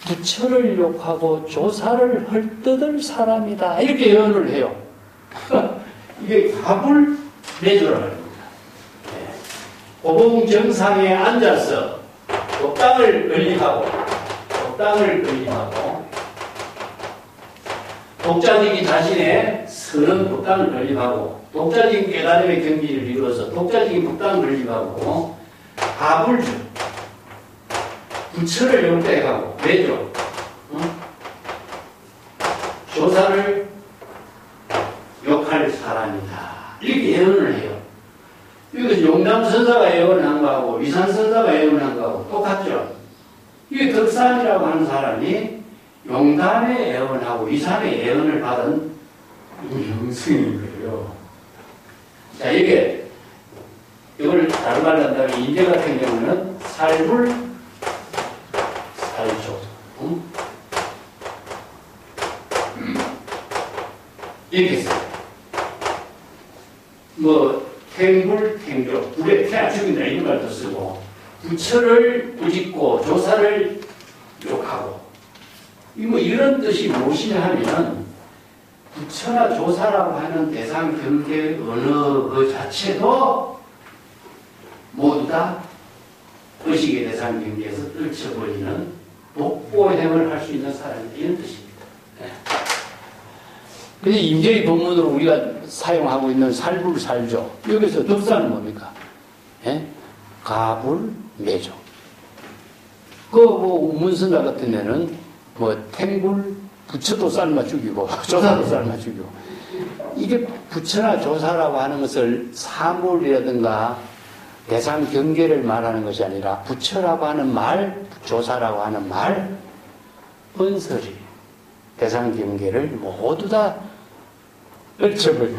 부처를 욕하고 조사를 헐뜯을 사람이다. 이렇게 예언을 해요. 이게 갑을 내주라는 겁니다. 고봉 정상에 앉아서 독당을 건립하고 독자적인 자신의 선은 독당을 건립하고 독자적인 깨달음의 경지를 이루어서 독자적인 독당을 건립하고 갑을 부처를 용대하고 매죠. 조사를 욕할 사람이다. 이렇게 예언을 해요. 이것은 용담선사가 예언한 거하고 위산선사가 예언한 거하고 똑같죠. 이게 덕산이라고 하는 사람이 용담의 예언하고 위산의 예언을 받은 영승인 거예요. 자, 이거를 다른 말로 한다면 인제 같은 경우는 살조. 이렇게 써요. 탱조, 불에 태 안 죽인다 이런 말도 쓰고, 부처를 꾸짖고 조사를 욕하고, 이런 뜻이 무엇이냐 하면, 부처나 조사라고 하는 대상 경계 언어 그 자체도 모두 다 의식의 대상 경계에서 떨쳐버리는 독보행을 할 수 있는 사람이다. 이런 뜻입니다. 그래서 임재의 법문으로 우리가 사용하고 있는 살불살조. 여기서 덕사는 뭡니까? 가불매조. 문선자 같은 데는 탱불, 부처도 삶아 죽이고, 조사도 삶아 죽이고. 이게 부처나 조사라고 하는 것을 사물이라든가 대상 경계를 말하는 것이 아니라 부처라고 하는 말, 조사라고 하는 말, 언설이 대상 경계를 모두 다 떨쳐버려.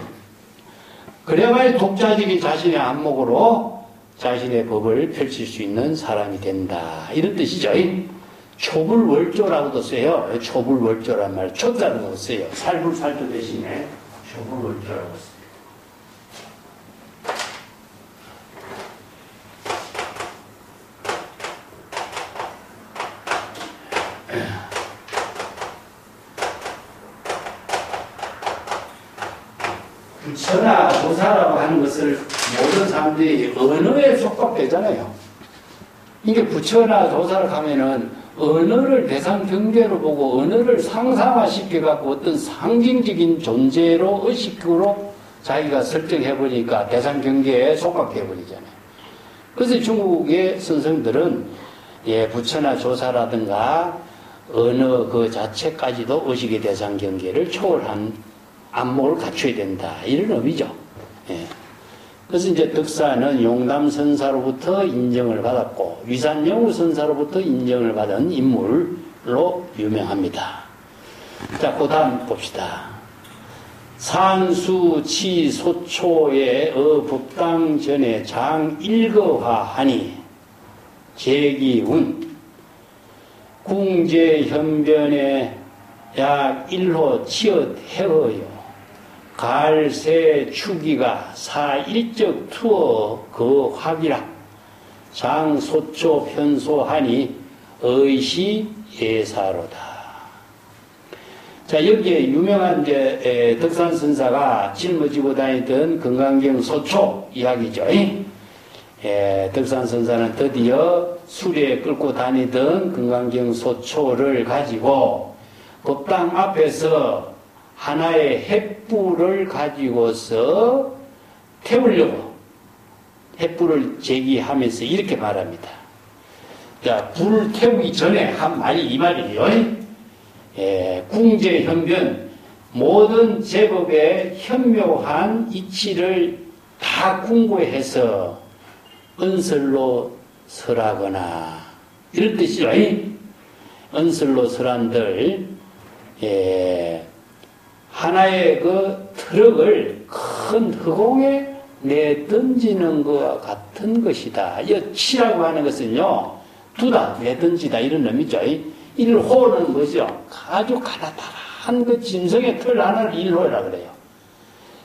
그래야만 독자적인 자신의 안목으로 자신의 법을 펼칠 수 있는 사람이 된다. 이런 뜻이죠. 초불월조라고도 써요. 초불월조란 말, 초자라고 써요. 살불살조 대신에 초불월조라고 써요. 부처나 조사라고 하는 것을 모든 사람들이 언어에 속박되잖아요. 이게 부처나 조사를 하면은 언어를 대상 경계로 보고 언어를 상상화시켜갖고 어떤 상징적인 존재로 의식으로 자기가 설정해보니까 대상 경계에 속박되어버리잖아요. 그래서 중국의 선생들은 부처나 조사라든가 언어 그 자체까지도 의식의 대상 경계를 초월한 안목을 갖춰야 된다. 이런 의미죠. 그래서 이제 덕사는 용담선사로부터 인정을 받았고 위산영우선사로부터 인정을 받은 인물로 유명합니다. 자, 그 다음 봅시다. 산수치소초의 법당 전에 장일거화하니 제기운 궁제현변에 약 1호 치엇 해어요. 갈새 추기가 사일적 투어 그 화기라 장소초 편소하니 의시 예사로다. 자, 여기에 유명한 덕산선사가 짊어지고 다니던 건강경 소초 이야기죠. 덕산선사는 드디어 수레에 끌고 다니던 건강경 소초를 가지고 법당 앞에서 하나의 횃불을 가지고서 태우려고 횃불을 제기하면서 이렇게 말합니다. 자, 불을 태우기 전에 한 말이 이 말이에요. 궁제현변 모든 제법의 현묘한 이치를 다 궁고해서 은설로 설하거나 이런 뜻이죠. 은설로 설한들 하나의 그 트럭을 큰 허공에 내 던지는 것과 같은 것이다. 이 치라고 하는 것은요, 두다, 내 던지다, 이런 의미죠. 일호는 뭐죠? 아주 가느다란 그 진성의 틀 하나를 일호라 그래요.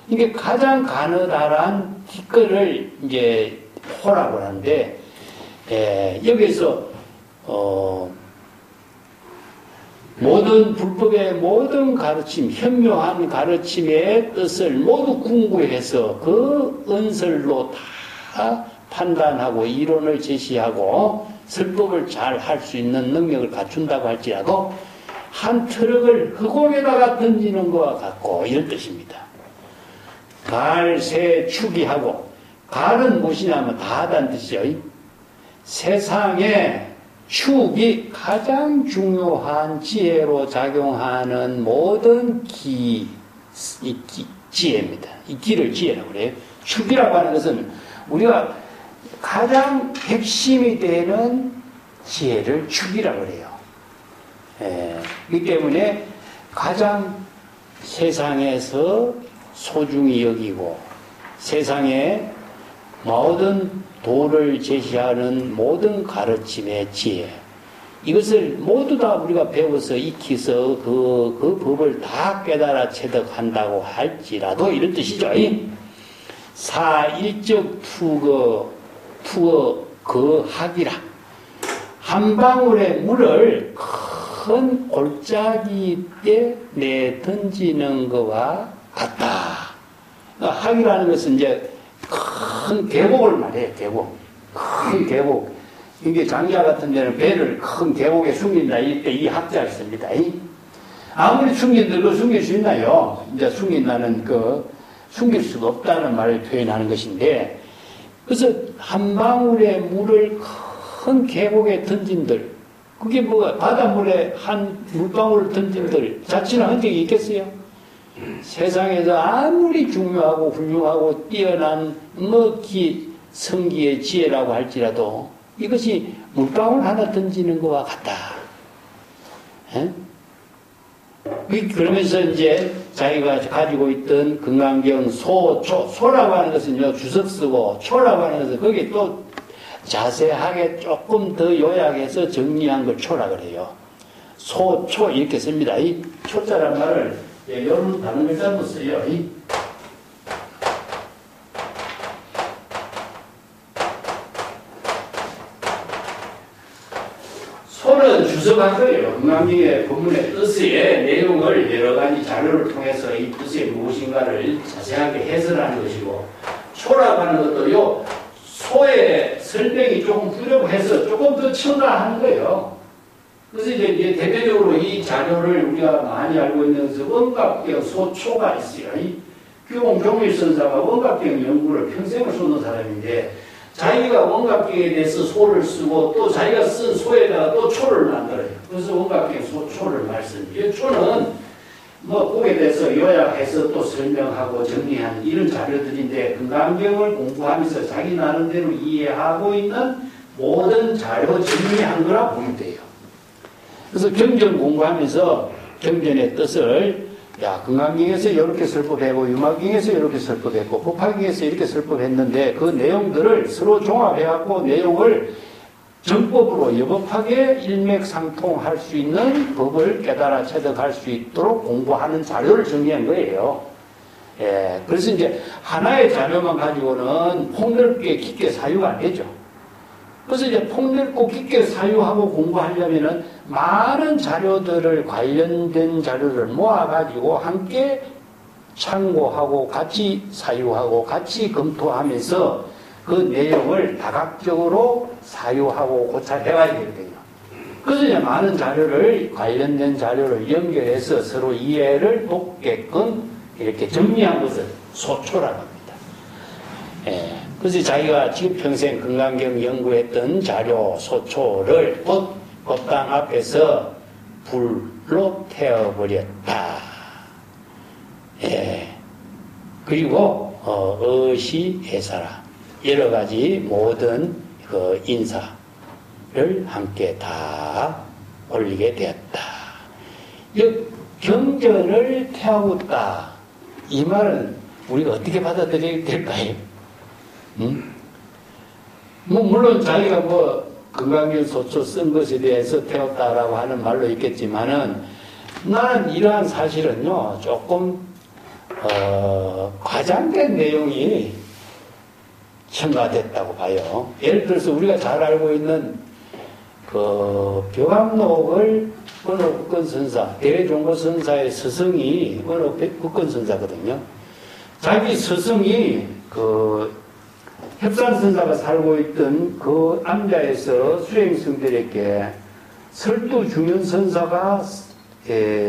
이게 가장 가느다란 티끌을 이제 호라고 하는데, 여기서, 모든 불법의 모든 가르침, 현묘한 가르침의 뜻을 모두 궁구해서 그 은설로 다 판단하고 이론을 제시하고 설법을 잘 할 수 있는 능력을 갖춘다고 할지라도 한 트럭을 흑공에다가 던지는 것과 같고 이런 뜻입니다. 갈, 새, 축이하고 갈은 무엇이냐면 다 하다는 뜻이죠. 세상에 축이 가장 중요한 지혜로 작용하는 모든 지혜입니다. 이 기를 지혜라고 그래요. 축이라고 하는 것은 우리가 가장 핵심이 되는 지혜를 축이라고 그래요. 그렇기 때문에 가장 세상에서 소중히 여기고 세상에 모든 도를 제시하는 모든 가르침의 지혜, 이것을 모두 다 우리가 배워서 익혀서 그 법을 다 깨달아 체득한다고 할지라도 이런 뜻이죠. 사일적 투어 그 학이라. 한 방울의 물을 큰 골짜기에 내 던지는 것과 같다. 학이라는 것은 이제 큰 계곡을 말해요. 계곡. 큰 계곡. 이게 장자 같은 데는 배를 큰 계곡에 숨긴다. 이때 이 학자를 씁니다. 아무리 숨긴들고 숨길 수 있나요? 이제 숨긴다는 숨길 수가 없다는 말을 표현하는 것인데, 그래서 한 방울의 물을 큰 계곡에 던진들, 그게 바닷물에 한 물방울을 던진들 자칫한 흔적이 있겠어요? 세상에서 아무리 중요하고 훌륭하고 뛰어난 성기의 지혜라고 할지라도 이것이 물방울 하나 던지는 것과 같다. 그러면서 이제 자기가 가지고 있던 금강경 소라고 하는 것은요, 주석 쓰고, 초라고 하는 것은 거기에 또 자세하게 조금 더 요약해서 정리한 걸 초라 그래요. 초 이렇게 씁니다. 이 초자란 말을 여러분 다른 글자로 써요. 소는 주석한 거예요. 금강경의 본문의 뜻의 내용을 여러 가지 자료를 통해서 이 뜻이 무엇인가를 자세하게 해설하는 것이고, 초라고 하는 것도요, 소의 설명이 조금 부족해서 조금 더 첨가하는 거예요. 그래서 이제 대대적으로 이 자료를 우리가 많이 알고 있는 것은 원각경 소초가 있어요. 규봉 종일 선사가 원각경 연구를 평생을 쏟는 사람인데, 자기가 원각경에 대해서 소를 쓰고 또 자기가 쓴 소에다가 또 초를 만들어요. 그래서 원각경 소초를 말씀드려요. 초는 거기에 대해서 요약해서 또 설명하고 정리하는 이런 자료들인데, 금강경을 공부하면서 자기 나름대로 이해하고 있는 모든 자료 정리한 거라 보면 돼요. 그래서 경전 공부하면서 경전의 뜻을 금강경에서 이렇게 설법하고 유마경에서 이렇게 설법했고 법화경에서 이렇게 설법했는데 그 내용들을 서로 종합해갖고 내용을 정법으로 여법하게 일맥상통할 수 있는 법을 깨달아 체득할 수 있도록 공부하는 자료를 정리한 거예요. 그래서 이제 하나의 자료만 가지고는 폭넓게 깊게 사유가 안 되죠. 그래서 이제 폭넓고 깊게 사유하고 공부하려면은 많은 자료들을 관련된 자료를 모아가지고 함께 참고하고 같이 사유하고 같이 검토하면서 그 내용을 다각적으로 사유하고 고찰해가야 되거든요. 그래서 이제 많은 자료를 관련된 자료를 연결해서 서로 이해를 돕게끔 이렇게 정리한 것을 소초라고 합니다. 그래서 자기가 지금 평생 금강경 연구했던 자료 소초를 곧 법당 앞에서 불로 태워버렸다. 그리고 의시해사라. 여러 가지 모든 그 인사를 함께 다 올리게 되었다. 이 경전을 태우다. 이 말은 우리가 어떻게 받아들여야 될까요? 뭐 물론 자기가 뭐 금강경 소초 쓴 것에 대해서 태웠다라고 하는 말로 있겠지만은 나는 이러한 사실은요 조금 과장된 내용이 첨가됐다고 봐요. 예를 들어서 우리가 잘 알고 있는 그 벽암록을 어느 국건선사, 대종고선사의 스승이 어느 국건선사거든요. 자기 스승이 그 협산선사가 살고 있던 그 암자에서 수행승들에게 설두중현선사가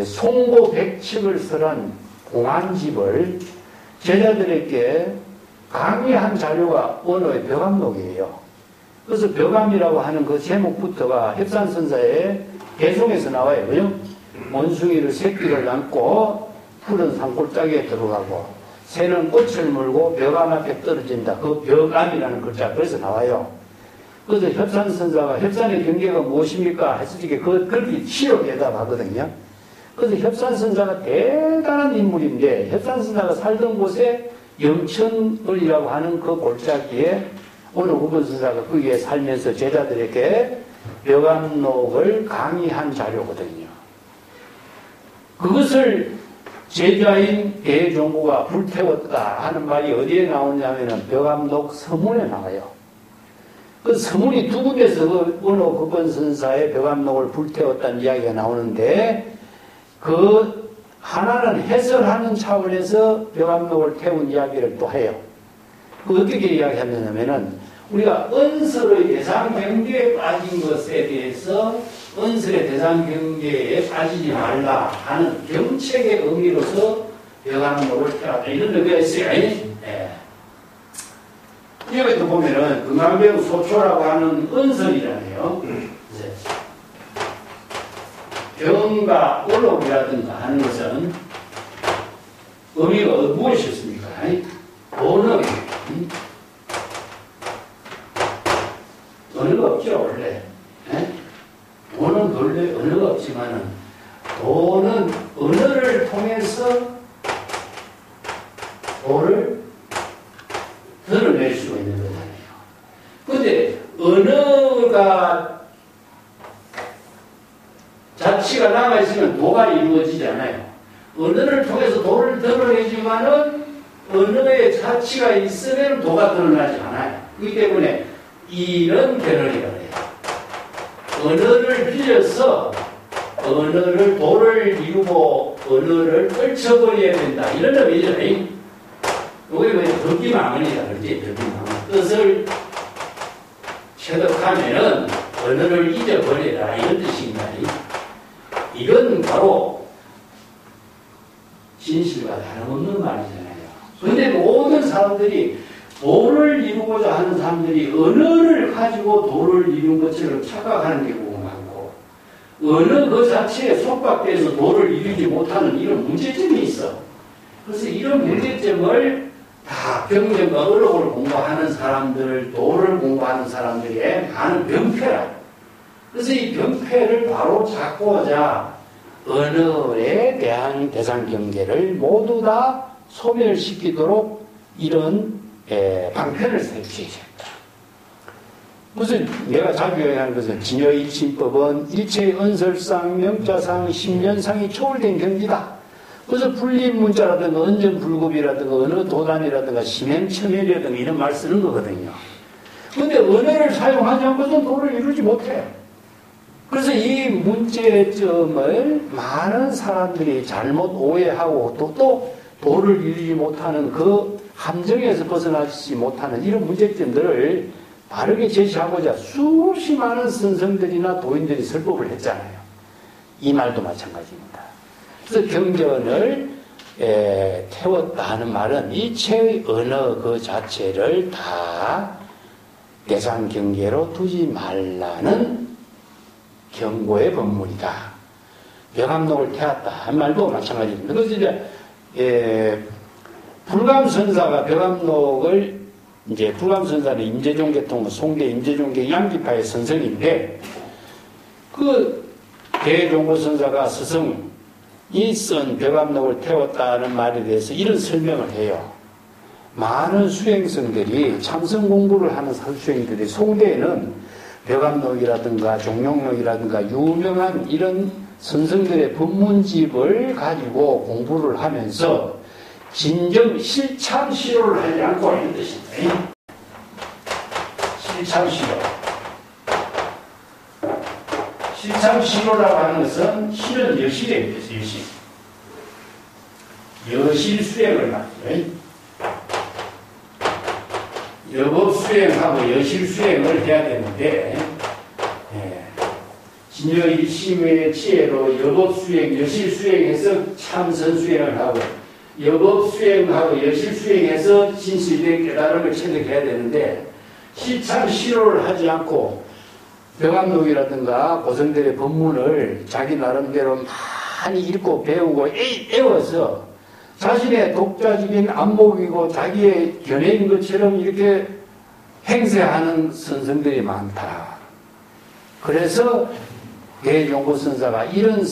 송고 백칙을 설한 공안집을 제자들에게 강의한 자료가 언어의 벽암록이에요. 그래서 벽암이라고 하는 그 제목부터가 협산선사의 개송에서 나와요. 그죠? 원숭이를 새끼를 안고 푸른 산골짜기에 들어가고 새는 꽃을 물고 벽암 앞에 떨어진다. 그 벽암이라는 글자 그래서 나와요. 그래서 협산선사가 협산의 경계가 무엇입니까? 했을 때 그렇게 시로 대답하거든요. 그래서 협산선사가 대단한 인물인데 협산선사가 살던 곳에 영천을이라고 하는 그 골짜기에 어느 국건선사가 거기에 살면서 제자들에게 벽암록을 강의한 자료거든요. 그것을 제자인 대종고가 불태웠다 하는 말이 어디에 나오냐면은 벽암록 서문에 나와요. 그 서문이 두 군데서 그 어느 국건선사의 벽암록을 불태웠다는 이야기가 나오는데 그 하나는 해설하는 차원에서 벽암록을 태운 이야기를 또 해요. 그 어떻게 이야기하냐면은 우리가 은설의 대상 경계에 빠진 것에 대해서 은설의 대상 경계에 빠지지 말라 하는 경책의 의미로서 벽암록을 태웠다. 이런 의미가 있어요. 네. 여기도 보면은 금강경 소초라고 하는 은설이잖아요. 병과 올록이라든가 하는 것은 의미가 무엇이었습니까? 언어, 언어가 없죠, 원래. 돈은 원래 언어가 없지만은 돈은 언어를 통해서 돈을 드러낼 수가 있는 거잖아요. 근데 언어가 자치가 남아있으면 도가 이루어지지 않아요. 언어를 통해서 도를 드러내지만은 언어의 자치가 있으면 도가 드러나지 않아요. 그렇기 때문에 이런 개념이라고 해요. 언어를 빌려서 언어를 도를 이루고 언어를 떨쳐버려야 된다. 이런 의미죠. 이게 왜 덕기망언이다 그러지? 덕기망언. 뜻을 체득하면은 언어를 잊어버려라. 이런 뜻입니다. 이건 바로 진실과 다름없는 말이잖아요. 그런데 모든 사람들이 도를 이루고자 하는 사람들이 언어를 가지고 도를 이룬 것처럼 착각하는 경우가 많고 언어 그 자체에 속박돼서 도를 이루지 못하는 이런 문제점이 있어. 그래서 이런 문제점을 다 경전과 어록을 공부하는 사람들, 도를 공부하는 사람들의 많은 병폐라. 그래서 이 병폐를 바로 잡고자 언어에 대한 대상 경계를 모두 다 소멸시키도록 이런 방편을 설치했다. 무슨 내가 자주 얘기하는 것은 진여일침법은 일체의 언설상, 명자상, 심연상이 초월된 경지다. 그래서 불립문자라든가 언전불급이라든가 언어 도단이라든가 심행첨열이라든가 이런 말 쓰는 거거든요. 그런데 언어를 사용하지 않고서는 도를 이루지 못해. 그래서 이 문제점을 많은 사람들이 잘못 오해하고 또 도를 이루지 못하는 그 함정에서 벗어나지 못하는 이런 문제점들을 바르게 제시하고자 수없이 많은 선생들이나 도인들이 설법을 했잖아요. 이 말도 마찬가지입니다. 그래서 경전을 태웠다 하는 말은 일체의 언어 그 자체를 다 대상 경계로 두지 말라는 경고의 법문이다. 벽암록을 태웠다 한 말도 마찬가지입니다. 그래서 이제 불감선사가 벽암록을 이제 불감선사는 임재종계통 송대 임재종계 양기파의 선생인데 그 대종고선사가 스승이 쓴 벽암록을 태웠다는 말에 대해서 이런 설명을 해요. 많은 수행성들이 참선 공부를 하는 수행들이 송대에는 벼감록이라든가 종룡록이라든가 유명한 이런 선성들의 법문집을 가지고 공부를 하면서 진정 실참 시로를 하지 않고 있는 뜻입니다. 실참 시로. 실참 시로라고 하는 것은 실은 여실에 있어요. 여실. 여실 수행을 말이죠. 여법 수행하고 여실 수행을 해야 되는데, 진여 일심의 지혜로 여법 수행, 여실 수행해서 참선 수행을 하고, 여법 수행하고 여실 수행해서 진실된 깨달음을 체득해야 되는데, 실참 시로를 하지 않고, 벼감록이라든가 고성들의 법문을 자기 나름대로 많이 읽고 배우고 애워서 자신의 독자적인 안목이고 자기의 견해인 것처럼 이렇게 행세하는 선생들이 많다. 그래서 대종고선사가 이런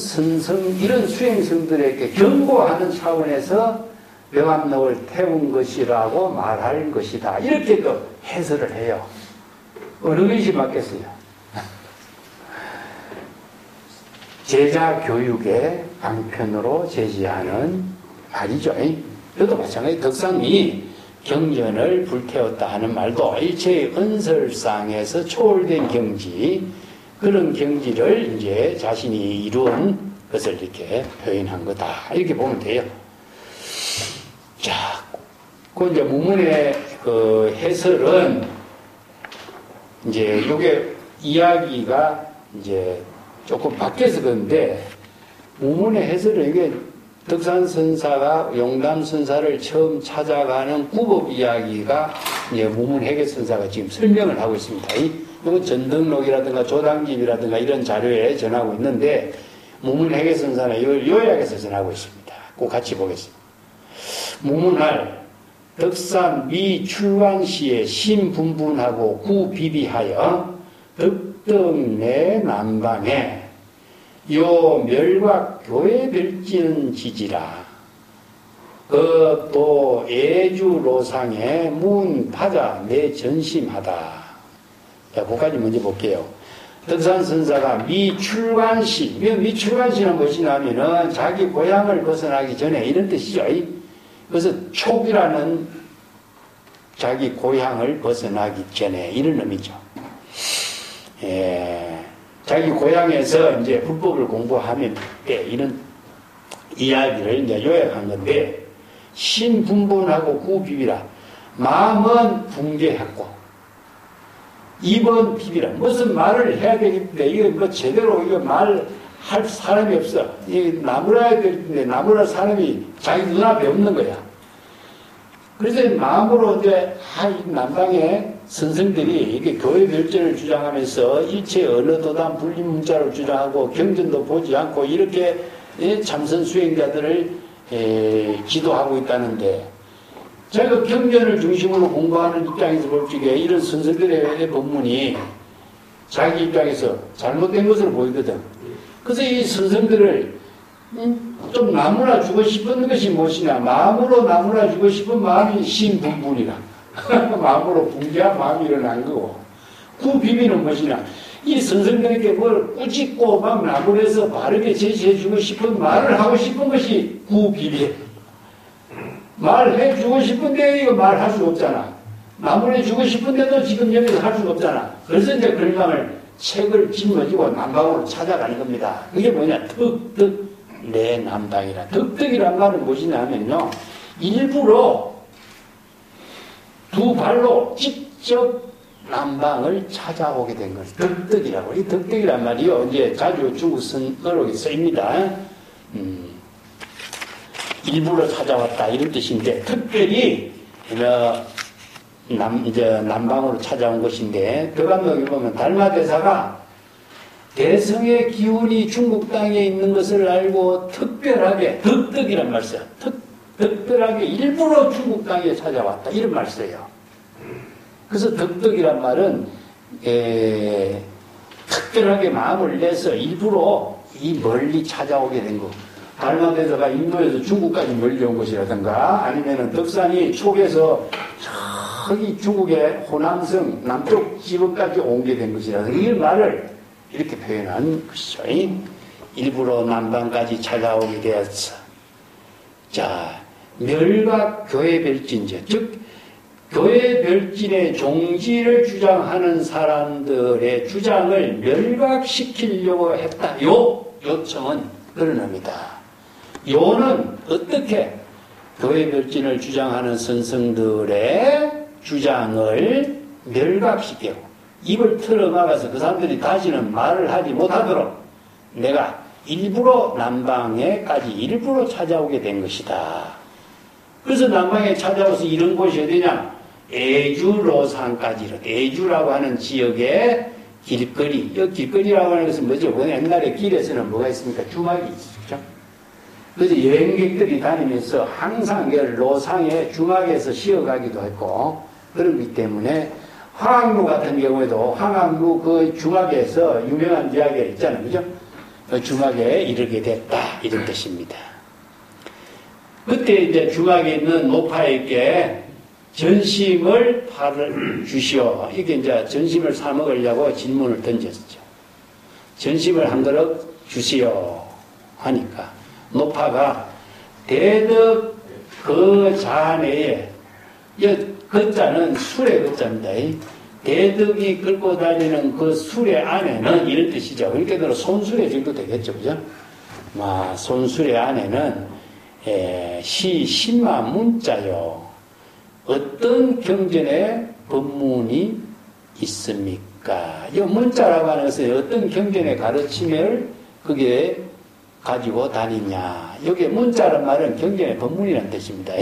이런 수행성들에게 경고하는 차원에서 벼감록을 태운 것이라고 말할 것이다. 이렇게도 해설을 해요. 어느 것이 맞겠어요? 제자 교육의 방편으로 제시하는 말이죠. 이것도 마찬가지. 덕산이 경전을 불태웠다 하는 말도 일체의 은설상에서 초월된 경지, 그런 경지를 이제 자신이 이룬 것을 이렇게 표현한 거다. 이렇게 보면 돼요. 자, 그 이제 문문의 그 해설은 이제 요게 이야기가 이제 조금 바뀌어서 그런데 문문의 해설은 이게 덕산선사가 용담선사를 처음 찾아가는 구법 이야기가 이제 무문해계선사가 지금 설명을 하고 있습니다. 이건 전등록이라든가 조당집이라든가 이런 자료에 전하고 있는데 무문해계선사는 이걸 요약해서 전하고 있습니다. 꼭 같이 보겠습니다. 무문할 덕산 미출관시에 신분분하고 구비비하여 덕덕내 남방에 요 멸각 교회 별지는 지지라. 그 또 애주로상에 문파자 내 전심하다. 자, 그까지 먼저 볼게요. 덕산선사가 미출관시, 미출관시는 무엇이냐면은 자기 고향을 벗어나기 전에 이런 뜻이죠. 그래서 촉이라는 자기 고향을 벗어나기 전에 이런 의미죠. 자기 고향에서 이제 불법을 공부하면 때 이런 이야기를 이제 요약한 건데, 신분분하고 구비비라. 마음은 분개했고, 입은 비비라. 무슨 말을 해야 되겠는데, 이거 뭐 제대로 이거 말할 사람이 없어. 이게 나무라야 되는데, 나무랄 사람이 자기 눈앞에 없는 거야. 그래서 마음으로 이제, 남방에 선생들이 이게 교회 별전을 주장하면서 일체 언어도단 분리문자를 주장하고 경전도 보지 않고 이렇게 참선 수행자들을 기도하고 있다는데, 제가 경전을 중심으로 공부하는 입장에서 볼 적에 이런 선생들의 법문이 자기 입장에서 잘못된 것으로 보이거든. 그래서 이 선생들을 좀 나무라 주고 싶은 것이 무엇이냐, 마음으로 나무라 주고 싶은 마음이 신분분이라. 마음으로 분개한 마음이 일어난 거고, 그 비밀은 무엇이냐, 이 선생들에게 뭘 꾸짖고 막 나무에서 바르게 제시해주고 싶은 말을 하고 싶은 것이 그 비밀. 말해주고 싶은데 이거 말할 수 없잖아. 나무에 주고 싶은데도 지금 여기서 할 수가 없잖아. 그래서 이제 그러면 책을 짊어지고 남방으로 찾아가는 겁니다. 그게 뭐냐, 덕덕 내 남방이라. 덕덕이란 말은 무엇이냐 하면요, 일부러 두 발로 직접 남방을 찾아오게 된 것을 덕덕이라고. 이 덕덕이란 말이요, 이제 자주 중국 언어로 쓰입니다. 일부러 찾아왔다 이런 뜻인데, 특별히 이제 남방으로 찾아온 것인데, 벼감록에 보면 달마대사가 대성의 기운이 중국 땅에 있는 것을 알고 특별하게, 덕덕이란 말 써요. 특별하게 일부러 중국 땅에 찾아왔다 이런 말 써요. 그래서 덕덕이란 말은 특별하게 마음을 내서 일부러 이 멀리 찾아오게 된 거. 달마대서가 인도에서 중국까지 몰려온 것이라든가 아니면은 덕산이 촉에서 저기 중국의 호남성 남쪽 지역까지 옮게 된 것이라든가 이 말을 이렇게 표현한 것이죠. 일부러 남방까지 찾아오게 되었어. 자, 멸각 교회별진제, 즉 교회별진의 종지를 주장하는 사람들의 주장을 멸각시키려고 했다. 요청은 그런 의미다. 요는 어떻게 교회별진을 주장하는 선생들의 주장을 멸각시키고 입을 틀어막아서 그 사람들이 다시는 말을 하지 못하도록 내가 일부러 남방에까지 일부러 찾아오게 된 것이다. 그래서 남방에 찾아와서 이런 곳이 어디냐? 애주로산까지, 애주라고 하는 지역의 길거리. 이 길거리라고 하는 것은 뭐죠? 옛날에 길에서는 뭐가 있습니까? 주막이 있었죠. 그래서 여행객들이 다니면서 항상 로상의 주막에서 쉬어가기도 했고, 그렇기 때문에 황학루 같은 경우에도 황학루 그 주막에서 유명한 이야기가 있잖아요. 그죠? 그 주막에 이르게 됐다. 이런 뜻입니다. 그때 이제 주막에 있는 노파에게 전심을 팔을 주시오. 이게 이제 전심을 사먹으려고 질문을 던졌죠. 전심을 한 그릇 주시오. 하니까 노파가 대덕 그 자내에 그 자는 술의 그 자입니다. 대덕이 끌고 다니는 그 수레 안에는 이런 뜻이죠. 그러니까 손수레 정도 되겠죠. 그죠? 손수레 안에는 시 10만 문자요. 어떤 경전의 법문이 있습니까? 이 문자라고 하는 것은 어떤 경전의 가르침을 그게 가지고 다니냐. 여기에 문자란 말은 경전의 법문이라는 뜻입니다.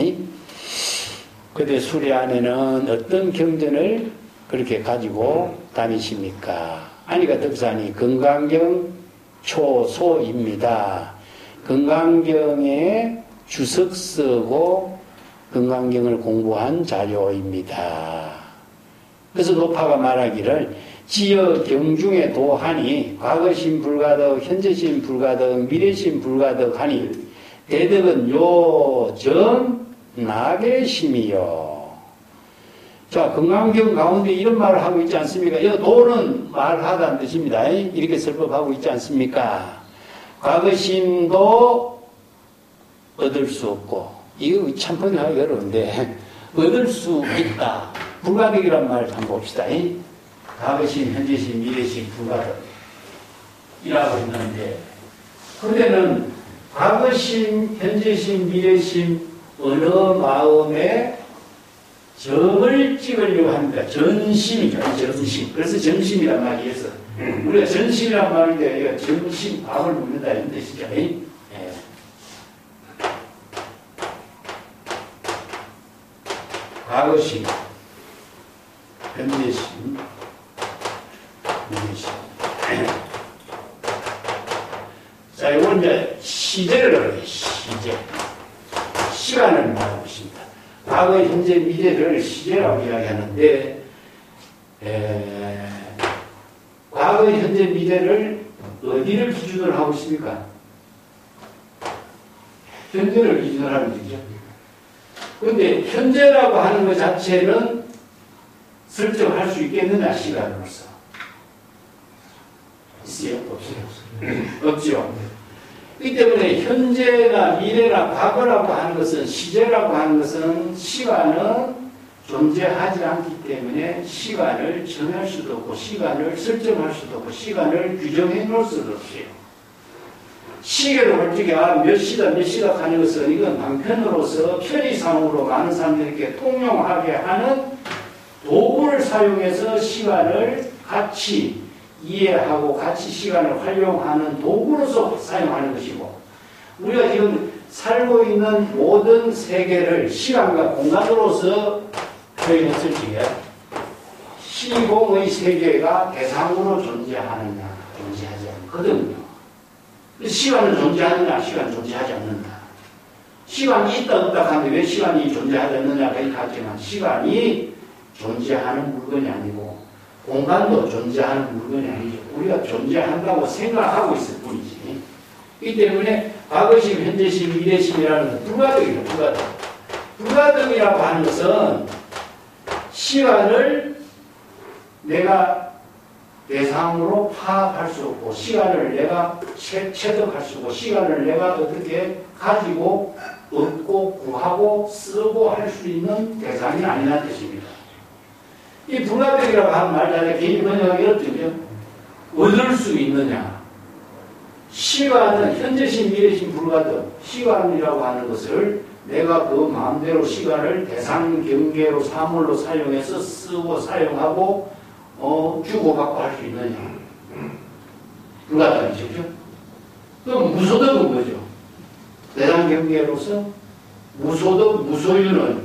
그런데 수레 안에는 어떤 경전을 그렇게 가지고 다니십니까? 아니가 덕산이 건강경 초소입니다. 건강경에 주석 쓰고 건강경을 공부한 자료입니다. 그래서 노파가 말하기를 지어 경중에 도하니 과거심 불가덕 현재심 불가덕 미래심 불가덕 하니 대덕은 요전 나계심이요. 자, 건강경 가운데 이런 말을 하고 있지 않습니까? 이 도는 말하다는 뜻입니다. 이렇게 설법하고 있지 않습니까? 과거심도 얻을 수 없고, 이거 참 번역하기 어려운데, 얻을 수 있다. 불가덕이란 말을 한번 봅시다. 과거심, 현재심, 미래심, 불가덕. 이라고 했는데, 그때는 과거심, 현재심, 미래심, 어느 마음에 점을 찍으려고 합니다. 전심이죠. 전심. 그래서 전심이란 말이 있어. 우리가 전심이란 말인데, 이거 전심, 밥을 묻는다 이런 뜻이죠. 과거심, 현재심, 미래심. 자, 이건 이제 시제를 하는 거예요. 시제. 시간을 말하고 있습니다. 과거, 현재, 미래를 시제라고 이야기하는데, 과거, 현재, 미래를 어디를 기준으로 하고 있습니까? 현재를 기준으로 하는 거죠. 그런데 현재라고 하는 것 자체는 설정할 수 있겠느냐, 시간으로서. 있어요? 없어요? 없죠. 이 때문에 현재나 미래나 과거라고 하는 것은, 시제라고 하는 것은 시간은 존재하지 않기 때문에 시간을 정할 수도 없고 시간을 설정할 수도 없고 시간을 규정해 놓을 수도 없어요. 시계로 솔직히 몇 시다 몇 시다 하는 것은 이건 방편으로서 편의상으로 많은 사람들에게 통용하게 하는 도구를 사용해서 시간을 같이 이해하고 같이 시간을 활용하는 도구로서 사용하는 것이고, 우리가 지금 살고 있는 모든 세계를 시간과 공간으로서 표현했을 적에 시공의 세계가 대상으로 존재하느냐, 존재하지 않거든요. 시간은 존재하느냐, 시간은 존재하지 않는다. 시간이 있다 없다 하는데 왜 시간이 존재하지 않느냐가 있겠지만 시간이 존재하는 물건이 아니고 공간도 존재하는 물건이 아니죠. 우리가 존재한다고 생각하고 있을 뿐이지. 이 때문에 과거심, 현재심, 미래심이라는 건 불가득이에요. 불가득. 불가득이라고 하는 것은 시간을 내가 대상으로 파악할 수 없고, 시간을 내가 체득할 수 없고, 시간을 내가 어떻게 가지고 얻고 구하고 쓰고 할 수 있는 대상이 아니라는 뜻입니다. 이 불가득이라고 하는 말 자체 개인 번역하기 어렵죠. 얻을 수 있느냐. 시간은 현재심, 미래심, 불가득. 시간이라고 하는 것을 내가 그 마음대로 시간을 대상 경계로 사물로 사용해서 쓰고 사용하고 주고받고 할 수 있느냐. 불가능이죠. 그죠? 그럼 무소득은 뭐죠? 대상 경계로서 무소득, 무소유는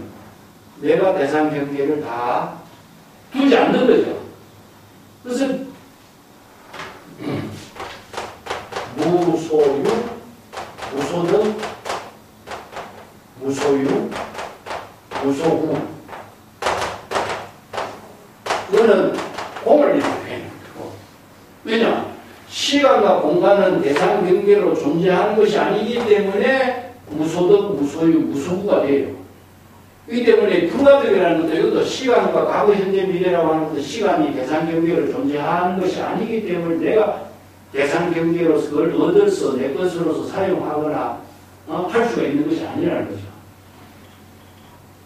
내가 대상 경계를 다 두지 않는 거죠. 그래서 무소유, 무소득, 무소유, 무소후. 그거는 공을 이루는 거고. 왜냐? 시간과 공간은 대상 경계로 존재하는 것이 아니기 때문에 무소득, 무소유, 무소후가 돼요. 이 때문에 불가득이라는 것도 이것도 시간과 과거, 현재, 미래라고 하는 것도 시간이 대상 경계로 존재하는 것이 아니기 때문에 내가 대상 경계로서 그걸 얻어서 내 것으로서 사용하거나 할 수가 있는 것이 아니라는 거죠.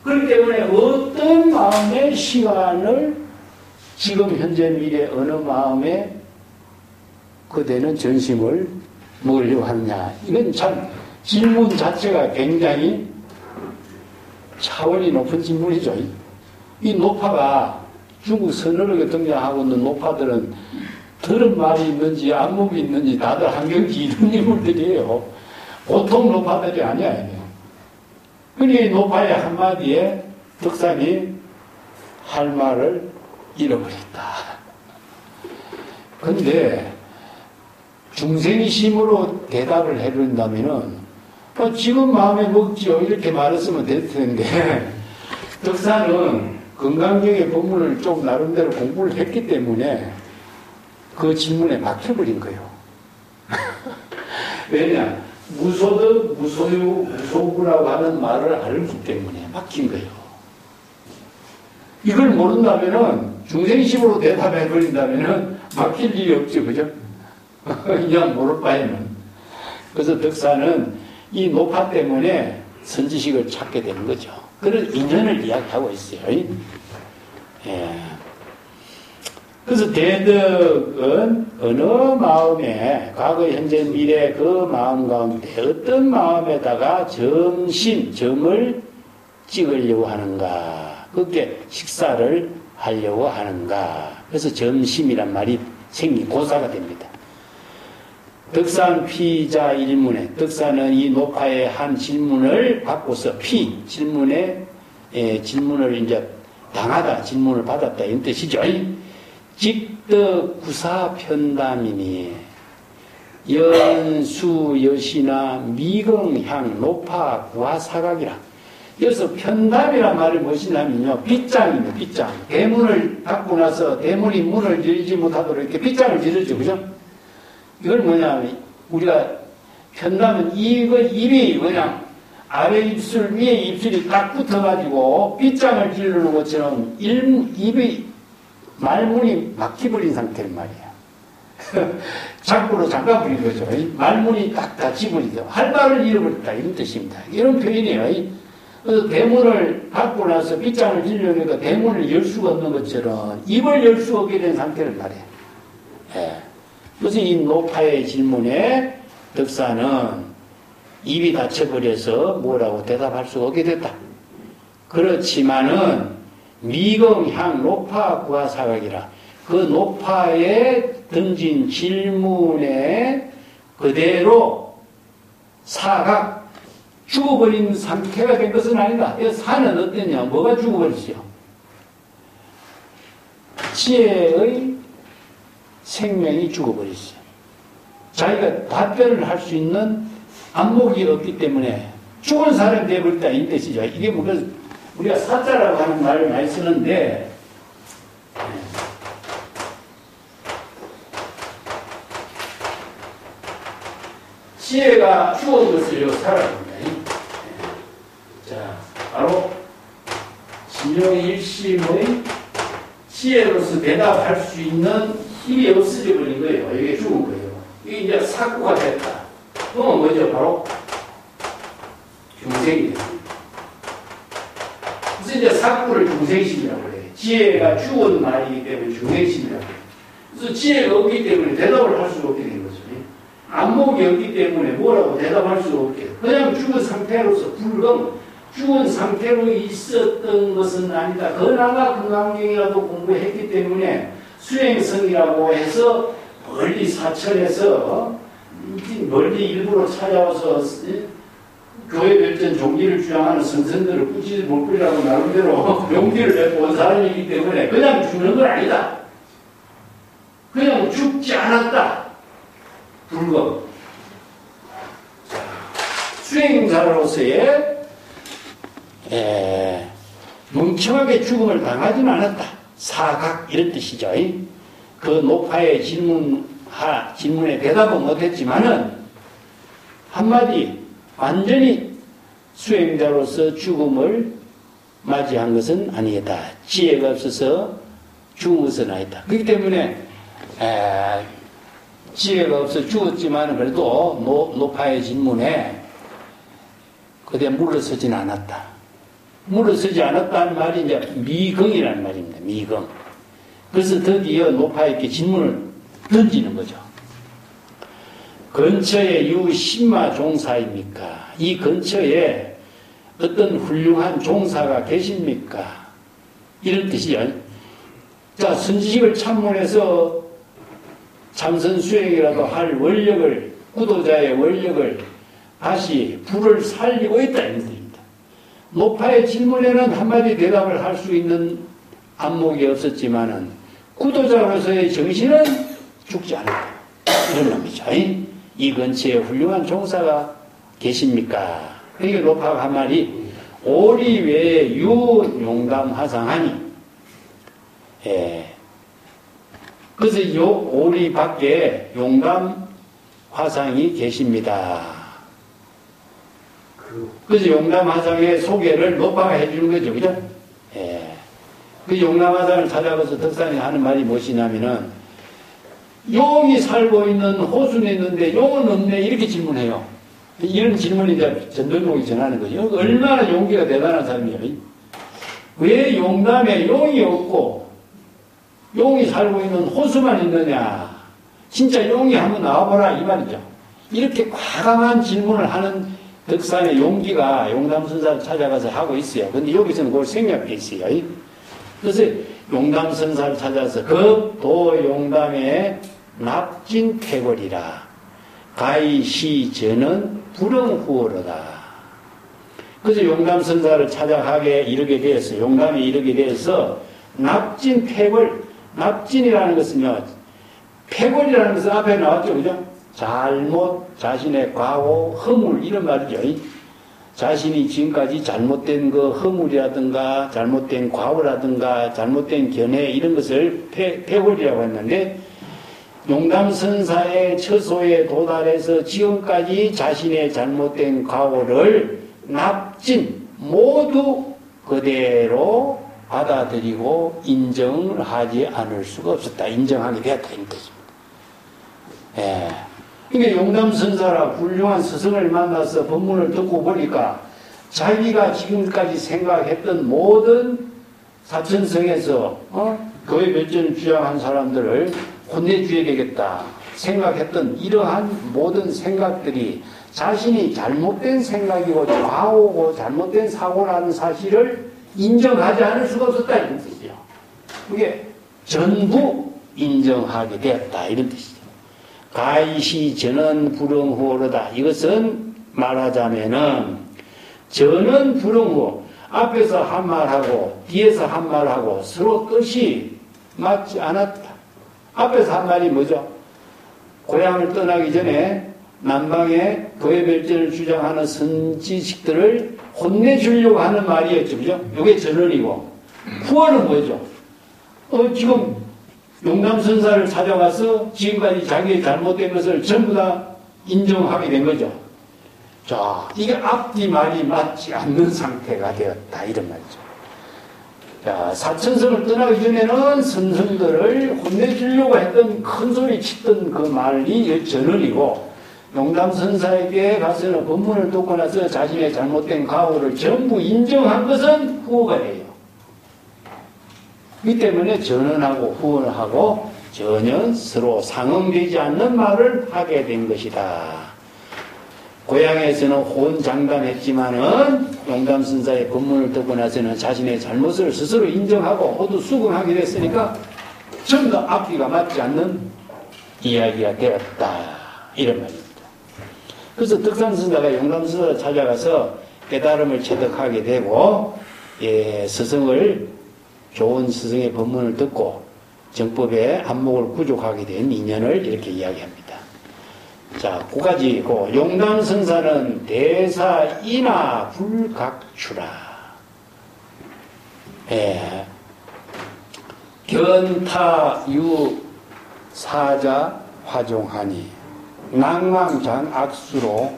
그렇기 때문에 어떤 마음의 시간을 지금 현재 미래 어느 마음에 그대는 전심을 먹으려고 하느냐. 이건 참 질문 자체가 굉장히 차원이 높은 질문이죠. 이 노파가 중국 서너르게 등장하고 있는 노파들은 들은 말이 있는지 안목이 있는지 다들 한경지 이런 인물들이에요. 보통 노파들이 아니야. 그러니 노파의 한마디에 덕산이 할 말을 잃어버렸다. 그런데 중생심으로 대답을 해준다면은 지금 마음에 먹지요 이렇게 말했으면 될 텐데 덕산은 건강경의 법문을 좀 나름대로 공부를 했기 때문에 그 질문에 막혀버린 거예요. 왜냐? 무소득, 무소유, 무소구라고 하는 말을 알기 때문에 막힌 거예요. 이걸 모른다면은 중생심으로 대답해버린다면은 막힐 일이 없죠. 그죠? 그냥 모를 바에는. 그래서 덕사는 이 노파 때문에 선지식을 찾게 되는 거죠. 그런 인연을 이야기하고 있어요. 예. 그래서 대덕은 어느 마음에 과거, 현재, 미래 그 마음 가운데 어떤 마음에다가 점을 찍으려고 하는가. 그렇게 식사를 하려고 하는가. 그래서 점심이란 말이 생긴 고사가 됩니다. 덕산 피자 일문에 덕산은 이 노파의 한 질문을 받고서 질문을 이제 당하다 질문을 받았다 이런 뜻이죠. 직덕 구사 편담이니 연수 여시나 미경향 노파 구하 사각이라. 여기서 편담이란 말이 무엇이냐면요, 빗장입니다. 빗장. 대문을 닫고 나서 대문이 문을 열지 못하도록 이렇게 빗장을 지르죠. 그죠? 이걸 뭐냐면 우리가 편담은 입이 그냥 아래 입술 위에 입술이 딱 붙어가지고 빗장을 지르는 것처럼 입이 말문이 막혀버린 상태란 말이에요. 자꾸로 잠가버린 거죠. 말문이 딱 닫혀버리죠. 할 말을 잃어버렸다 이런 뜻입니다. 이런 표현이에요. 그래서 대문을 닫고 나서 빗장을 지르려니까 대문을 열 수가 없는 것처럼 입을 열 수 없게 된 상태를 말해요. 예. 그래서 이 노파의 질문에 덕사는 입이 닫혀버려서 뭐라고 대답할 수가 없게 됐다. 그렇지만은 미경향 노파 구하 사각이라. 그 노파에 던진 질문에 그대로 사각 죽어버린 상태가 된 것은 아니다. 산은 어떠냐? 뭐가 죽어버리죠? 지혜의 생명이 죽어버렸어요. 자기가 답변을 할 수 있는 안목이 없기 때문에 죽은 사람이 되어버렸다 이 뜻이죠. 이게 우리가 사자라고 하는 말을 많이 쓰는데 지혜가 죽은 것을 여기 살아봅니다. 자, 바로 진용의 1심의 지혜로서 대답할 수 있는 힘이 없어져 버린 거예요. 이게 죽은 거예요. 이게 이제 사고가 됐다. 그건 뭐죠? 바로 중생이 됐습니다. 그래서 이제 사고를 중생심이라고 해요. 지혜가 죽은 말이기 때문에 중생심이라고 해요. 그래서 지혜가 없기 때문에 대답을 할 수가 없게 된 거죠. 안목이 없기 때문에 뭐라고 대답할 수가 없게. 그냥 죽은 상태로서 불금, 죽은 상태로 있었던 것은 아니다. 그나마 금강경이라도 공부했기 때문에 수행성이라고 해서 멀리 사천에서 멀리 일부러 찾아와서 교회 별전 종기를 주장하는 선생들을 꾸짖지 못 부리라고 나름대로 용기를 내고 온 사람이기 때문에 그냥 죽는 건 아니다. 그냥 죽지 않았다. 불금. 수행자로서의 멍청하게 죽음을 당하지는 않았다. 사각 이런 뜻이죠. 그 노파의 질문에 대답은 못했지만은 한마디 완전히 수행자로서 죽음을 맞이한 것은 아니다. 지혜가 없어서 죽은 것은 아니다. 그렇기 때문에 지혜가 없어 죽었지만 그래도 노파의 질문에 그대 물러서진 않았다. 물러서지 않았다는 말이 이제 미경이라는 말입니다. 미경. 그래서 드디어 노파에게 질문을 던지는 거죠. 근처에 유신마 종사입니까? 이 근처에 어떤 훌륭한 종사가 계십니까? 이런 뜻이죠. 자, 선지식을 참문해서 참선 수행이라도 할 원력을, 구도자의 원력을 다시 불을 살리고 있다. 이런 뜻입니다. 노파의 질문에는 한마디 대답을 할 수 있는 안목이 없었지만은 구도자로서의 정신은 죽지 않았다. 이런 놈이죠. 이 근처에 훌륭한 종사가 계십니까? 그러니까 노파가 한 말이 오리 외에 유용담 화상하니 그래서 요 오리 밖에 용담 화상이 계십니다. 그래서 용담 화상의 소개를 노파가 해주는 거죠. 그죠? 그 용담 화상을 찾아가서 덕산이 하는 말이 무엇이냐면은 용이 살고 있는 호수에 있는데 용은 없네 이렇게 질문해요. 이런 질문이 이제 전도록이 전하는 거죠. 얼마나 용기가 대단한 사람이에요. 왜 용담에 용이 없고 용이 살고 있는 호수만 있느냐. 진짜 용이 한번 나와보라 이 말이죠. 이렇게 과감한 질문을 하는 덕산의 용기가 용담선사를 찾아가서 하고 있어요. 근데 여기서는 그걸 생략해 있어요. 그래서 용담선사를 찾아서 급도 용담에 납진패거리라. 가이시저는 불응후어로다. 그래서 용담선사를 찾아가게 이르게 되었어요. 용담에 이르게 되어서 납진패걸, 납진이라는 것은요, 패걸이라는 것은 앞에 나왔죠. 그죠? 잘못, 자신의 과오, 허물, 이런 말이죠. 자신이 지금까지 잘못된 그 허물이라든가, 잘못된 과오라든가, 잘못된 견해, 이런 것을 패걸이라고 했는데, 용담선사의 처소에 도달해서 지금까지 자신의 잘못된 과오를 납진, 모두 그대로 받아들이고 인정을 하지 않을 수가 없었다. 인정하게 되었다. 이 뜻입니다. 그러니까 용담선사라 훌륭한 스승을 만나서 법문을 듣고 보니까 자기가 지금까지 생각했던 모든 사천성에서 교회 발전을 주장한 사람들을 혼내줘야 되겠다 생각했던 이러한 모든 생각들이 자신이 잘못된 생각이고 과오고 잘못된 사고라는 사실을 인정하지 않을 수가 없었다 이런 뜻이죠. 그게 전부 인정하게 되었다 이런 뜻이죠. 가이시 전은 불응후어로다. 이것은 말하자면은 전은 불응후, 앞에서 한 말하고 뒤에서 한 말하고 서로 뜻이 맞지 않았다. 앞에서 한 말이 뭐죠? 고향을 떠나기 전에 남방에 교회 별전을 주장하는 선지식들을 혼내주려고 하는 말이었죠. 그죠? 이게 전언이고, 후언은 뭐죠? 지금 용담선사를 찾아가서 지금까지 자기의 잘못된 것을 전부 다 인정하게 된 거죠. 자, 이게 앞뒤 말이 맞지 않는 상태가 되었다. 이런 말이죠. 자, 사천성을 떠나기 전에는 선성들을 혼내주려고 했던 큰 소리 치던 그 말이 전언이고, 용담선사에게 가서는 법문을 듣고 나서 자신의 잘못된 과오를 전부 인정한 것은 후어가 돼요. 이 때문에 전언하고 후원하고 전혀 서로 상응되지 않는 말을 하게 된 것이다. 고향에서는 호언장담했지만은 용담선사의 법문을 듣고 나서는 자신의 잘못을 스스로 인정하고 모두 수긍하게 됐으니까 전부 다 앞뒤가 맞지 않는 이야기가 되었다. 이런 말입니다. 그래서 덕산선사가 용담선사를 찾아가서 깨달음을 체득하게 되고, 스승을, 좋은 스승의 법문을 듣고 정법의 안목을 구족하게 된 인연을 이렇게 이야기합니다. 자, 9가지고, 용담선사는 대사이나 불각추라. 견타유 사자 화종하니 낭망장 악수로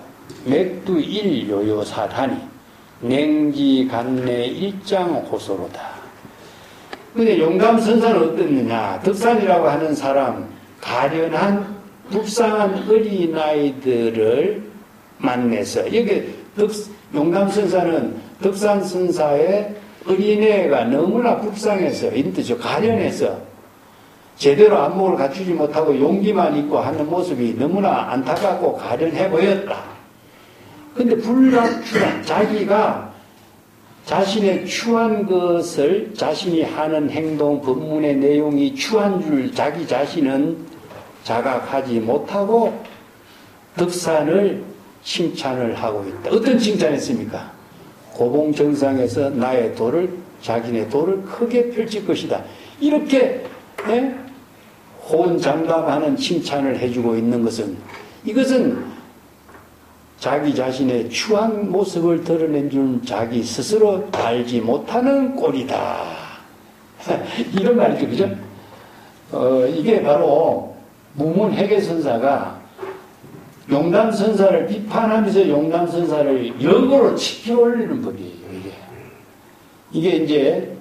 맥두일요요사하니 냉지간내 일장호소로다. 근데 용담선사는 어떻느냐? 덕산이라고 하는 사람, 가련한 불쌍한 어린아이들을 만나서, 여기 용담선사는 덕산선사의 어린애가 너무나 불쌍해서, 인뜻이 가련해서 제대로 안목을 갖추지 못하고 용기만 있고 하는 모습이 너무나 안타깝고 가련해 보였다. 근데 불각추란, 자기가 자신의 추한 것을, 자신이 하는 행동, 법문의 내용이 추한 줄 자기 자신은 자각하지 못하고 덕산을 칭찬을 하고 있다. 어떤 칭찬했습니까? 고봉정상에서 나의 도를, 자기네 도를 크게 펼칠 것이다. 이렇게 호언장담하는 칭찬을 해주고 있는 것은, 이것은 자기 자신의 추한 모습을 드러낸 줄 자기 스스로 알지 못하는 꼴이다. 이런 말이죠. 그죠? 이게 바로 무문회계선사가 용담선사를 비판하면서 용담선사를 역으로 치켜 올리는 법이에요. 이게 이제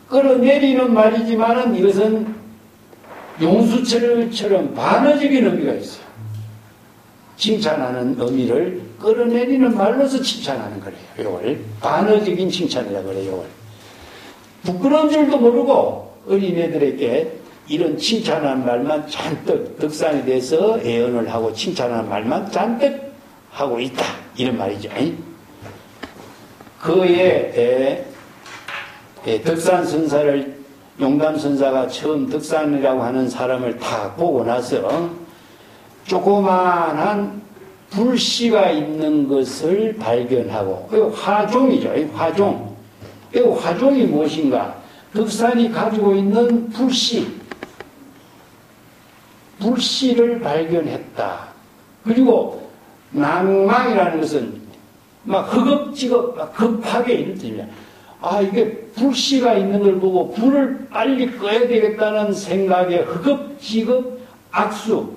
끌어내리는 말이지만은 이것은 용수철처럼 반어적인 의미가 있어요. 칭찬하는 의미를 끌어내리는 말로서 칭찬하는 거래요. 이걸 반어적인 칭찬이라고 그래요. 이걸 부끄러운 줄도 모르고 어린애들에게 이런 칭찬하는 말만 잔뜩, 덕산에 대해서 애언을 하고 칭찬하는 말만 잔뜩 하고 있다. 이런 말이죠. 그의 덕산선사를, 용담선사가 처음 덕산이라고 하는 사람을 다 보고 나서 조그만한 불씨가 있는 것을 발견하고, 그 화종이죠. 화종. 그 화종이 무엇인가? 덕산이 가지고 있는 불씨를 발견했다. 그리고 낭망이라는 것은 막 허겁지겁, 막 급하게 이런 뜻입니다. 이게 불씨가 있는 걸 보고 불을 빨리 꺼야 되겠다는 생각에 허겁지겁 악수,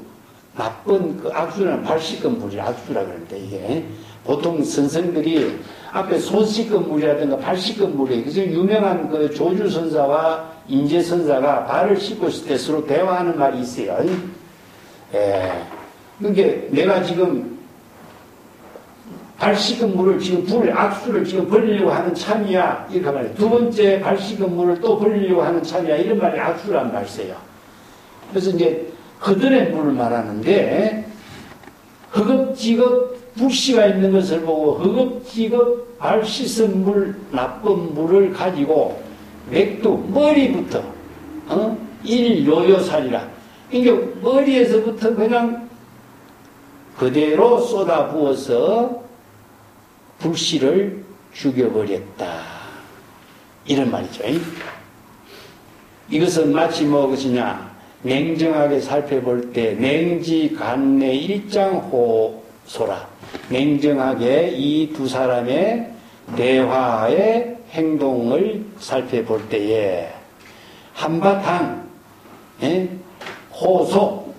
나쁜 그 악수는 발 씻은 물이 악수라 그러는데, 이게 보통 선생들이 앞에 손 씻은 물이라든가 발 씻은 물이, 그래서 유명한 그 조주선사와 인제선사가 발을 씻고 있을 때 서로 대화하는 말이 있어요. 그러니까 내가 지금 발 씻은 물을 지금 악수를 지금 벌리려고 하는 참이야. 이렇게 말해요. 두 번째 발 씻은 물을 또 벌리려고 하는 참이야. 이런 말이 악수란 말이에요. 그래서 이제 그들의 물을 말하는데, 허겁지겁 불씨가 있는 것을 보고 허겁지겁 발 씻은 물, 나쁜 물을 가지고 맥두, 머리부터, 일요요살이라. 그러니까 머리에서부터 그냥 그대로 쏟아 부어서 불씨를 죽여버렸다. 이런 말이죠. 이것은 마치 무엇이냐? 냉정하게 살펴볼 때 냉지간내 일장호소라. 냉정하게 이 두 사람의 대화의 행동을 살펴볼 때에 한바탕 호소,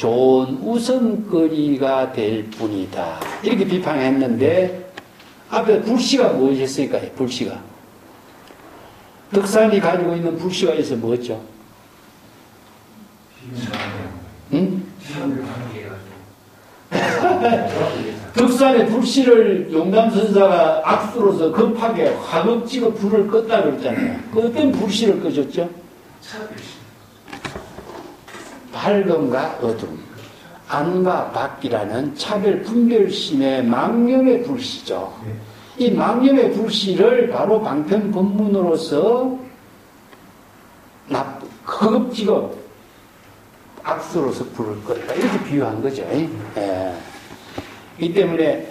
좋은 웃음거리가 될 뿐이다. 이렇게 비판했는데 앞에 불씨가 무엇이었을까? 불씨가. 덕산이 가지고 있는 불씨가 있어 뭐였죠? 응? 덕산의 불씨를 용담선사가 악수로서 급하게 화급지고 불을 껐다 그랬잖아요. 그 어떤 불씨를 꺼줬죠? 밝음과 어둠, 안과 밖이라는 차별 분별심의 망념의 불씨죠. 이 망념의 불씨를 바로 방편법문으로서 허겁지겁 악수로서 불을 껐다 이렇게 비유한 거죠. 예. 이 때문에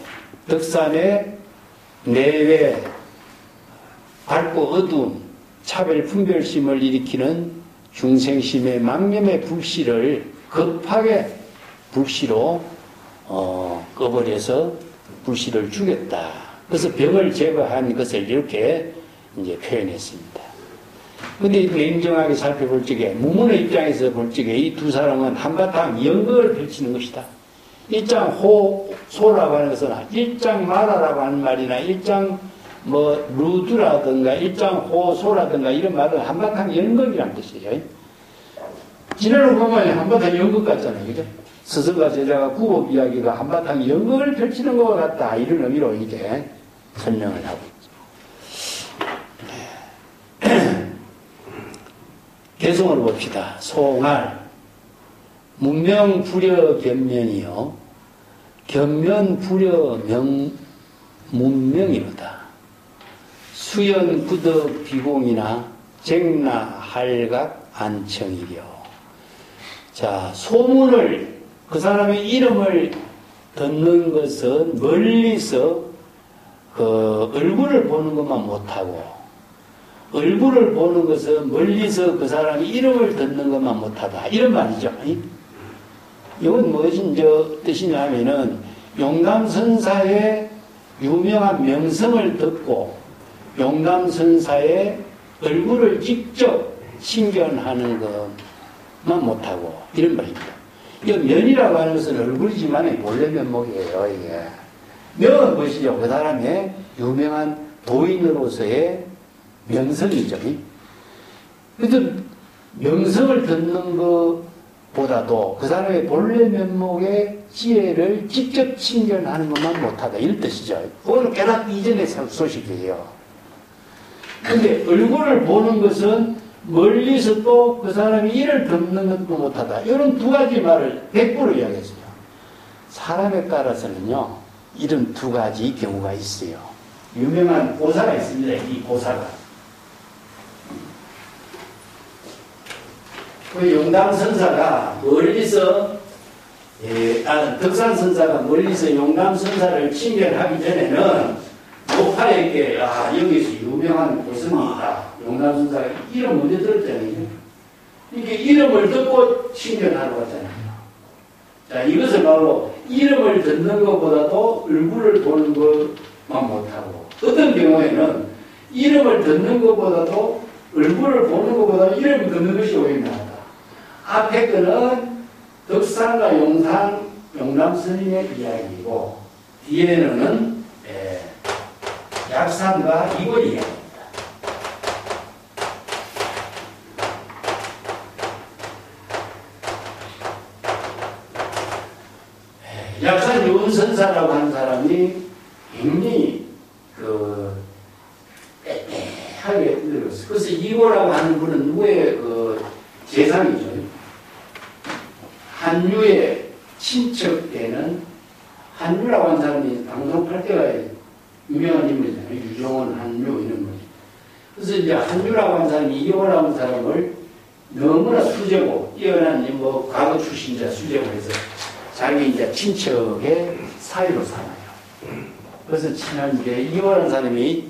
덕산의 내외 밝고 어두움 차별 분별심을 일으키는 중생심의 망념의 불씨를 급하게 불씨로 꺼버려서 불씨를 죽였다. 그래서 병을 제거한 것을 이렇게 이제 표현했습니다. 근데 냉정하게 살펴볼 적에 무문의 입장에서 볼 적에 이 두 사람은 한바탕 연극을 펼치는 것이다. 일장 호소라고 하는 것은 일장 마라라고 하는 말이나 일장 루드라든가 일장 호소라든가 이런 말은 한바탕 연극이라는 뜻이에요. 지난로 보면 한바탕 연극 같잖아요. 그죠? 스승과 제자가 구법 이야기가 한바탕 연극을 펼치는 것 같다. 이런 의미로 이제 설명을 하고 있죠. 개성을 봅시다. 송알 문명 불여 견면이요 견면 불여 문명이로다. 수연 구덕 비공이나 쟁나 할각 안청이려. 자, 소문을 그 사람의 이름을 듣는 것은 멀리서 그 얼굴을 보는 것만 못하고 얼굴을 보는 것은 멀리서 그 사람의 이름을 듣는 것만 못하다. 이런 말이죠. 이건 무엇인 뜻이냐면은 용담선사의 유명한 명성을 듣고 용담선사의 얼굴을 직접 신견하는 것만 못하고 이런 말입니다. 이 면이라고 하는 것은 얼굴이지만 본래 면목이에요. 이게. 명은 무엇이죠? 그 사람의 유명한 도인으로서의 명성이죠. 그래서 명성을 듣는 것보다도 그 사람의 본래 면목의 지혜를 직접 친견하는 것만 못하다. 이런 뜻이죠. 그거는 깨닫기 이전의 소식이에요. 근데 얼굴을 보는 것은 멀리서 또 그 사람이 이를 듣는 것도 못하다. 이런 두 가지 말을 100% 이야기했어요. 사람에 따라서는요, 이런 두 가지 경우가 있어요. 유명한 고사가 있습니다. 이 고사가. 그 용담선사가 멀리서 덕산선사가 멀리서 용담선사를 친견하기 전에는 목파에게 여기서 유명한 고선이 있다. 용담선사가 이름 먼저 들었잖아요. 이게 이름을 듣고 친견하러 갔잖아요. 자, 이것을 바로 이름을 듣는 것보다도 얼굴을 보는 것만 못하고 어떤 경우에는 이름을 듣는 것보다도 얼굴을 보는 것보다 이름을 듣는 것이 오히려 낫다. 앞에 거는 덕산과 용담 스님의 이야기이고 뒤에는 약산과 이골 이야기입니다. 약산 유은선사라고 하는 사람이 굉장히 하게 늙었어요. 그래서 이고라고 하는 분은 누구의 재상이죠. 한유의 친척되는 한유라고 하는 사람이 방송할 때가 유명한 인물이잖아요. 유종원, 한유 이런 분. 그래서 이제 한유라고 하는 사람이 이고라고 하는 사람을 너무나 수제고 뛰어난 과거 출신자 수제고 해서 자기 이제 친척의 사이로 삼아요. 그래서 친한 이제 이고라는 사람이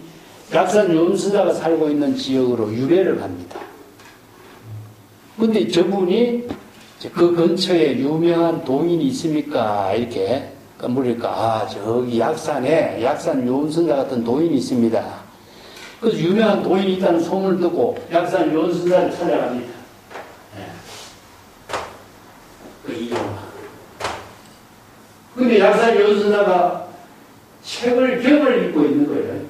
약산 유은선사가 살고 있는 지역으로 유배를 갑니다. 근데 저분이 그 근처에 유명한 동인이 있습니까? 이렇게 물으니까 저기 약산에 약산 유은선사 같은 동인이 있습니다. 그래서 유명한 동인이 있다는 소문을 듣고 약산 유은선사를 찾아갑니다. 그 이용화. 근데 약사 요선사가 책을 경을 읽고 있는 거예요.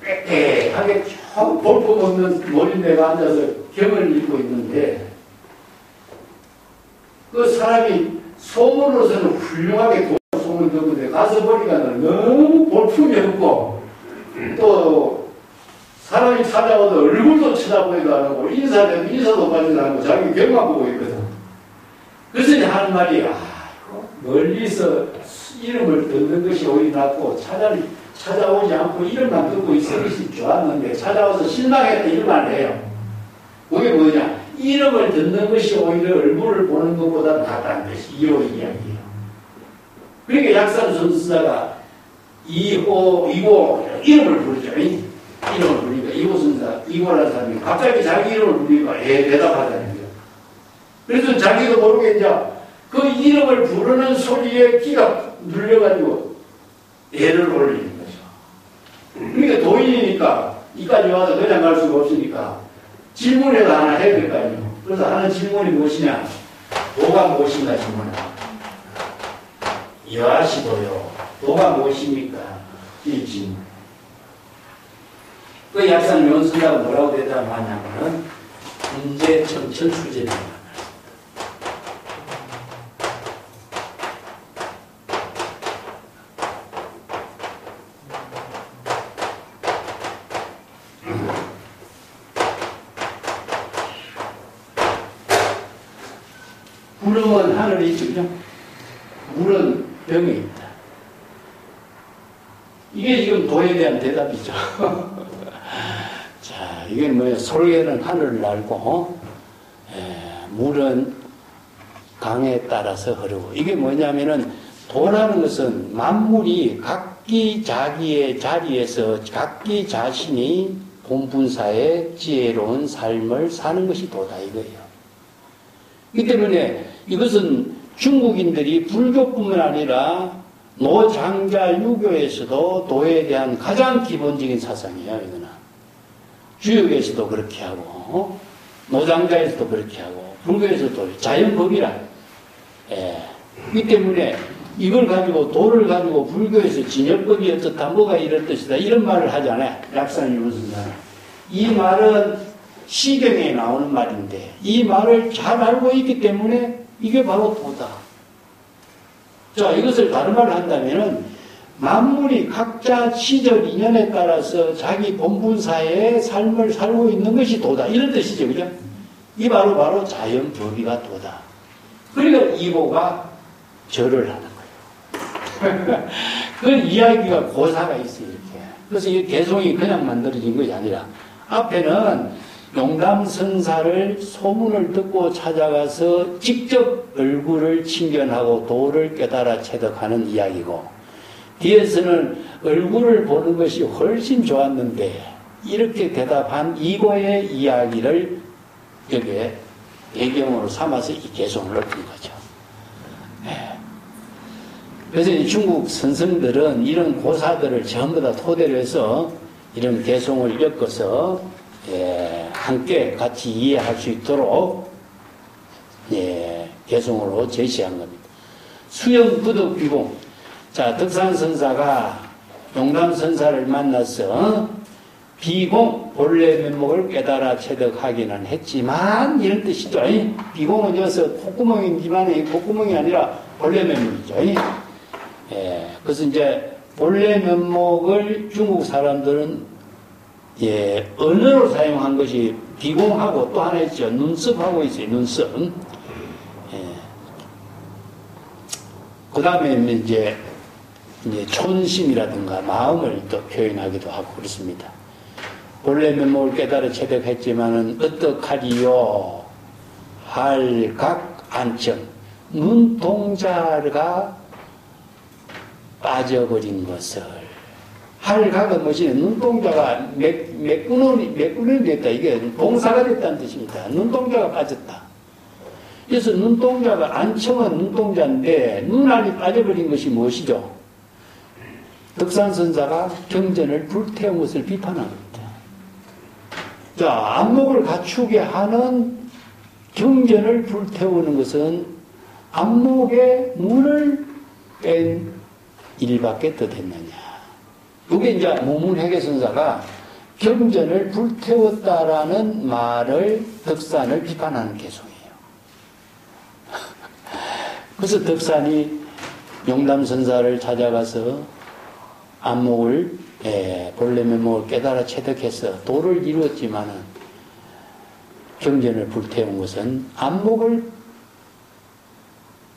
빽빽하게 쭉 볼품없는 머리내가 앉아서 경을 읽고 있는데 그 사람이 소문으로서는 훌륭하게 소문 듣는데 가서 보니까 너무 볼품이 없고 또 사람이 찾아와도 얼굴도 쳐다보지도 안 하고 인사도 빠지도 않고 자기 경만 보고 있거든. 그래서 하는 말이 멀리서 이름을 듣는 것이 오히려 낫고 찾아오지 않고 이름만 듣고 있을 것이 좋았는데 찾아와서 실망했다 이런 말을 해요. 그게 뭐냐? 이름을 듣는 것이 오히려 얼굴을 보는 것보다 낫다는 것이 이호 이야기예요. 그러니까 약산 선수자가 이호 이름을 부르죠. 이름을 부르니까 이호 선수자 이호라는 사람이 갑자기 자기 이름을 부르니까 대답하다는 거예요. 그래서 자기도 모르게 이제 그 이름을 부르는 소리에 귀가 눌려가지고 애를 올리는 거죠. 그러니까 도인이니까 이까지 와서 그냥 갈 수가 없으니까 질문이라도 하나 해야 될 거 아니에요. 그래서 하는 질문이 무엇이냐? 도가 무엇인가 질문을. 여하시도요. 도가 무엇입니까? 이 질문. 그 약산 명순자가 뭐라고 대답하냐면은 문제 청천 수제입니다. 물은 하늘에 있죠. 물은 병에 있다. 이게 지금 도에 대한 대답이죠. 자, 이게 뭐예요? 솔개는 하늘을 날고, 물은 강에 따라서 흐르고. 이게 뭐냐면은, 도라는 것은 만물이 각기 자기의 자리에서 각기 자신이 본분사의 지혜로운 삶을 사는 것이 도다, 이거예요. 이 때문에 이것은 중국인들이 불교뿐만 아니라 노장자 유교에서도 도에 대한 가장 기본적인 사상이에요. 이거는 주역에서도 그렇게 하고 노장자에서도 그렇게 하고 불교에서도 자연법이라. 이 때문에 이걸 가지고 도를 가지고 불교에서 진여법이 어떻다 뭐가 이럴 뜻이다 이런 말을 하잖아요. 약산이 무슨 말. 이 말은 시경에 나오는 말인데 이 말을 잘 알고 있기 때문에 이게 바로 도다. 자, 이것을 다른 말로 한다면은 만물이 각자 시절 인연에 따라서 자기 본분사의 삶을 살고 있는 것이 도다. 이런 뜻이죠. 그죠? 이 바로 자연법이가 도다. 그러니까 이호가 절을 하는 거예요. 그 이야기가 고사가 있어요. 이렇게. 그래서 이 개송이 그냥 만들어진 것이 아니라 앞에는 용담선사를 소문을 듣고 찾아가서 직접 얼굴을 친견하고 도를 깨달아 체득하는 이야기고 뒤에서는 얼굴을 보는 것이 훨씬 좋았는데 이렇게 대답한 이고의 이야기를 여기에 배경으로 삼아서 이 개송을 넣은 거죠. 그래서 중국 선생들은 이런 고사들을 전부 다 토대로 해서 이런 개송을 엮어서 함께 같이 이해할 수 있도록 개송으로 제시한 겁니다. 수영 부득 비공. 자, 덕산선사가 용담선사를 만나서 비공 본래 면목을 깨달아 체득하기는 했지만 이런 뜻이죠. 비공은 여기서 콧구멍이지만 이 콧구멍이 아니라 본래 면목이죠. 그래서 이제 본래 면목을 중국 사람들은 언어로 사용한 것이 비공하고 또 하나 있죠. 눈썹하고 있어요. 눈썹. 그 다음에 이제 촌심이라든가 마음을 또 표현하기도 하고 그렇습니다. 본래 면목을 깨달아 체득했지만은 어떡하리요? 할각 안청. 눈동자가 빠져버린 것을. 할각은 무엇이냐? 눈동자가 맥구름이 됐다. 이게 동사가 됐다는 뜻입니다. 눈동자가 빠졌다. 그래서 눈동자가, 안청은 눈동자인데, 눈알이 빠져버린 것이 무엇이죠? 덕산선사가 경전을 불태운 것을 비판한 겁니다. 자, 안목을 갖추게 하는 경전을 불태우는 것은 안목의 문을 뺀 일밖에 더 됐느냐. 그게 이제 모문회계선사가 경전을 불태웠다라는 말을 덕산을 비판하는 개송이에요. 그래서 덕산이 용담선사를 찾아가서 안목을 본래 면목을 깨달아 체득해서 도를 이루었지만은 경전을 불태운 것은 안목을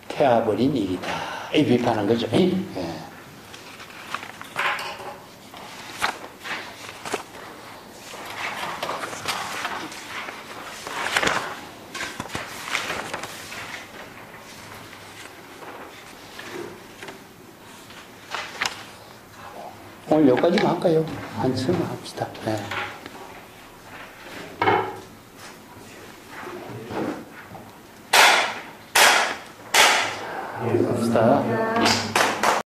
태워버린 일이다. 이 비판한 거죠. 예. 오늘 여기까지만 할까요? 한숨 합시다. 네. 합시다.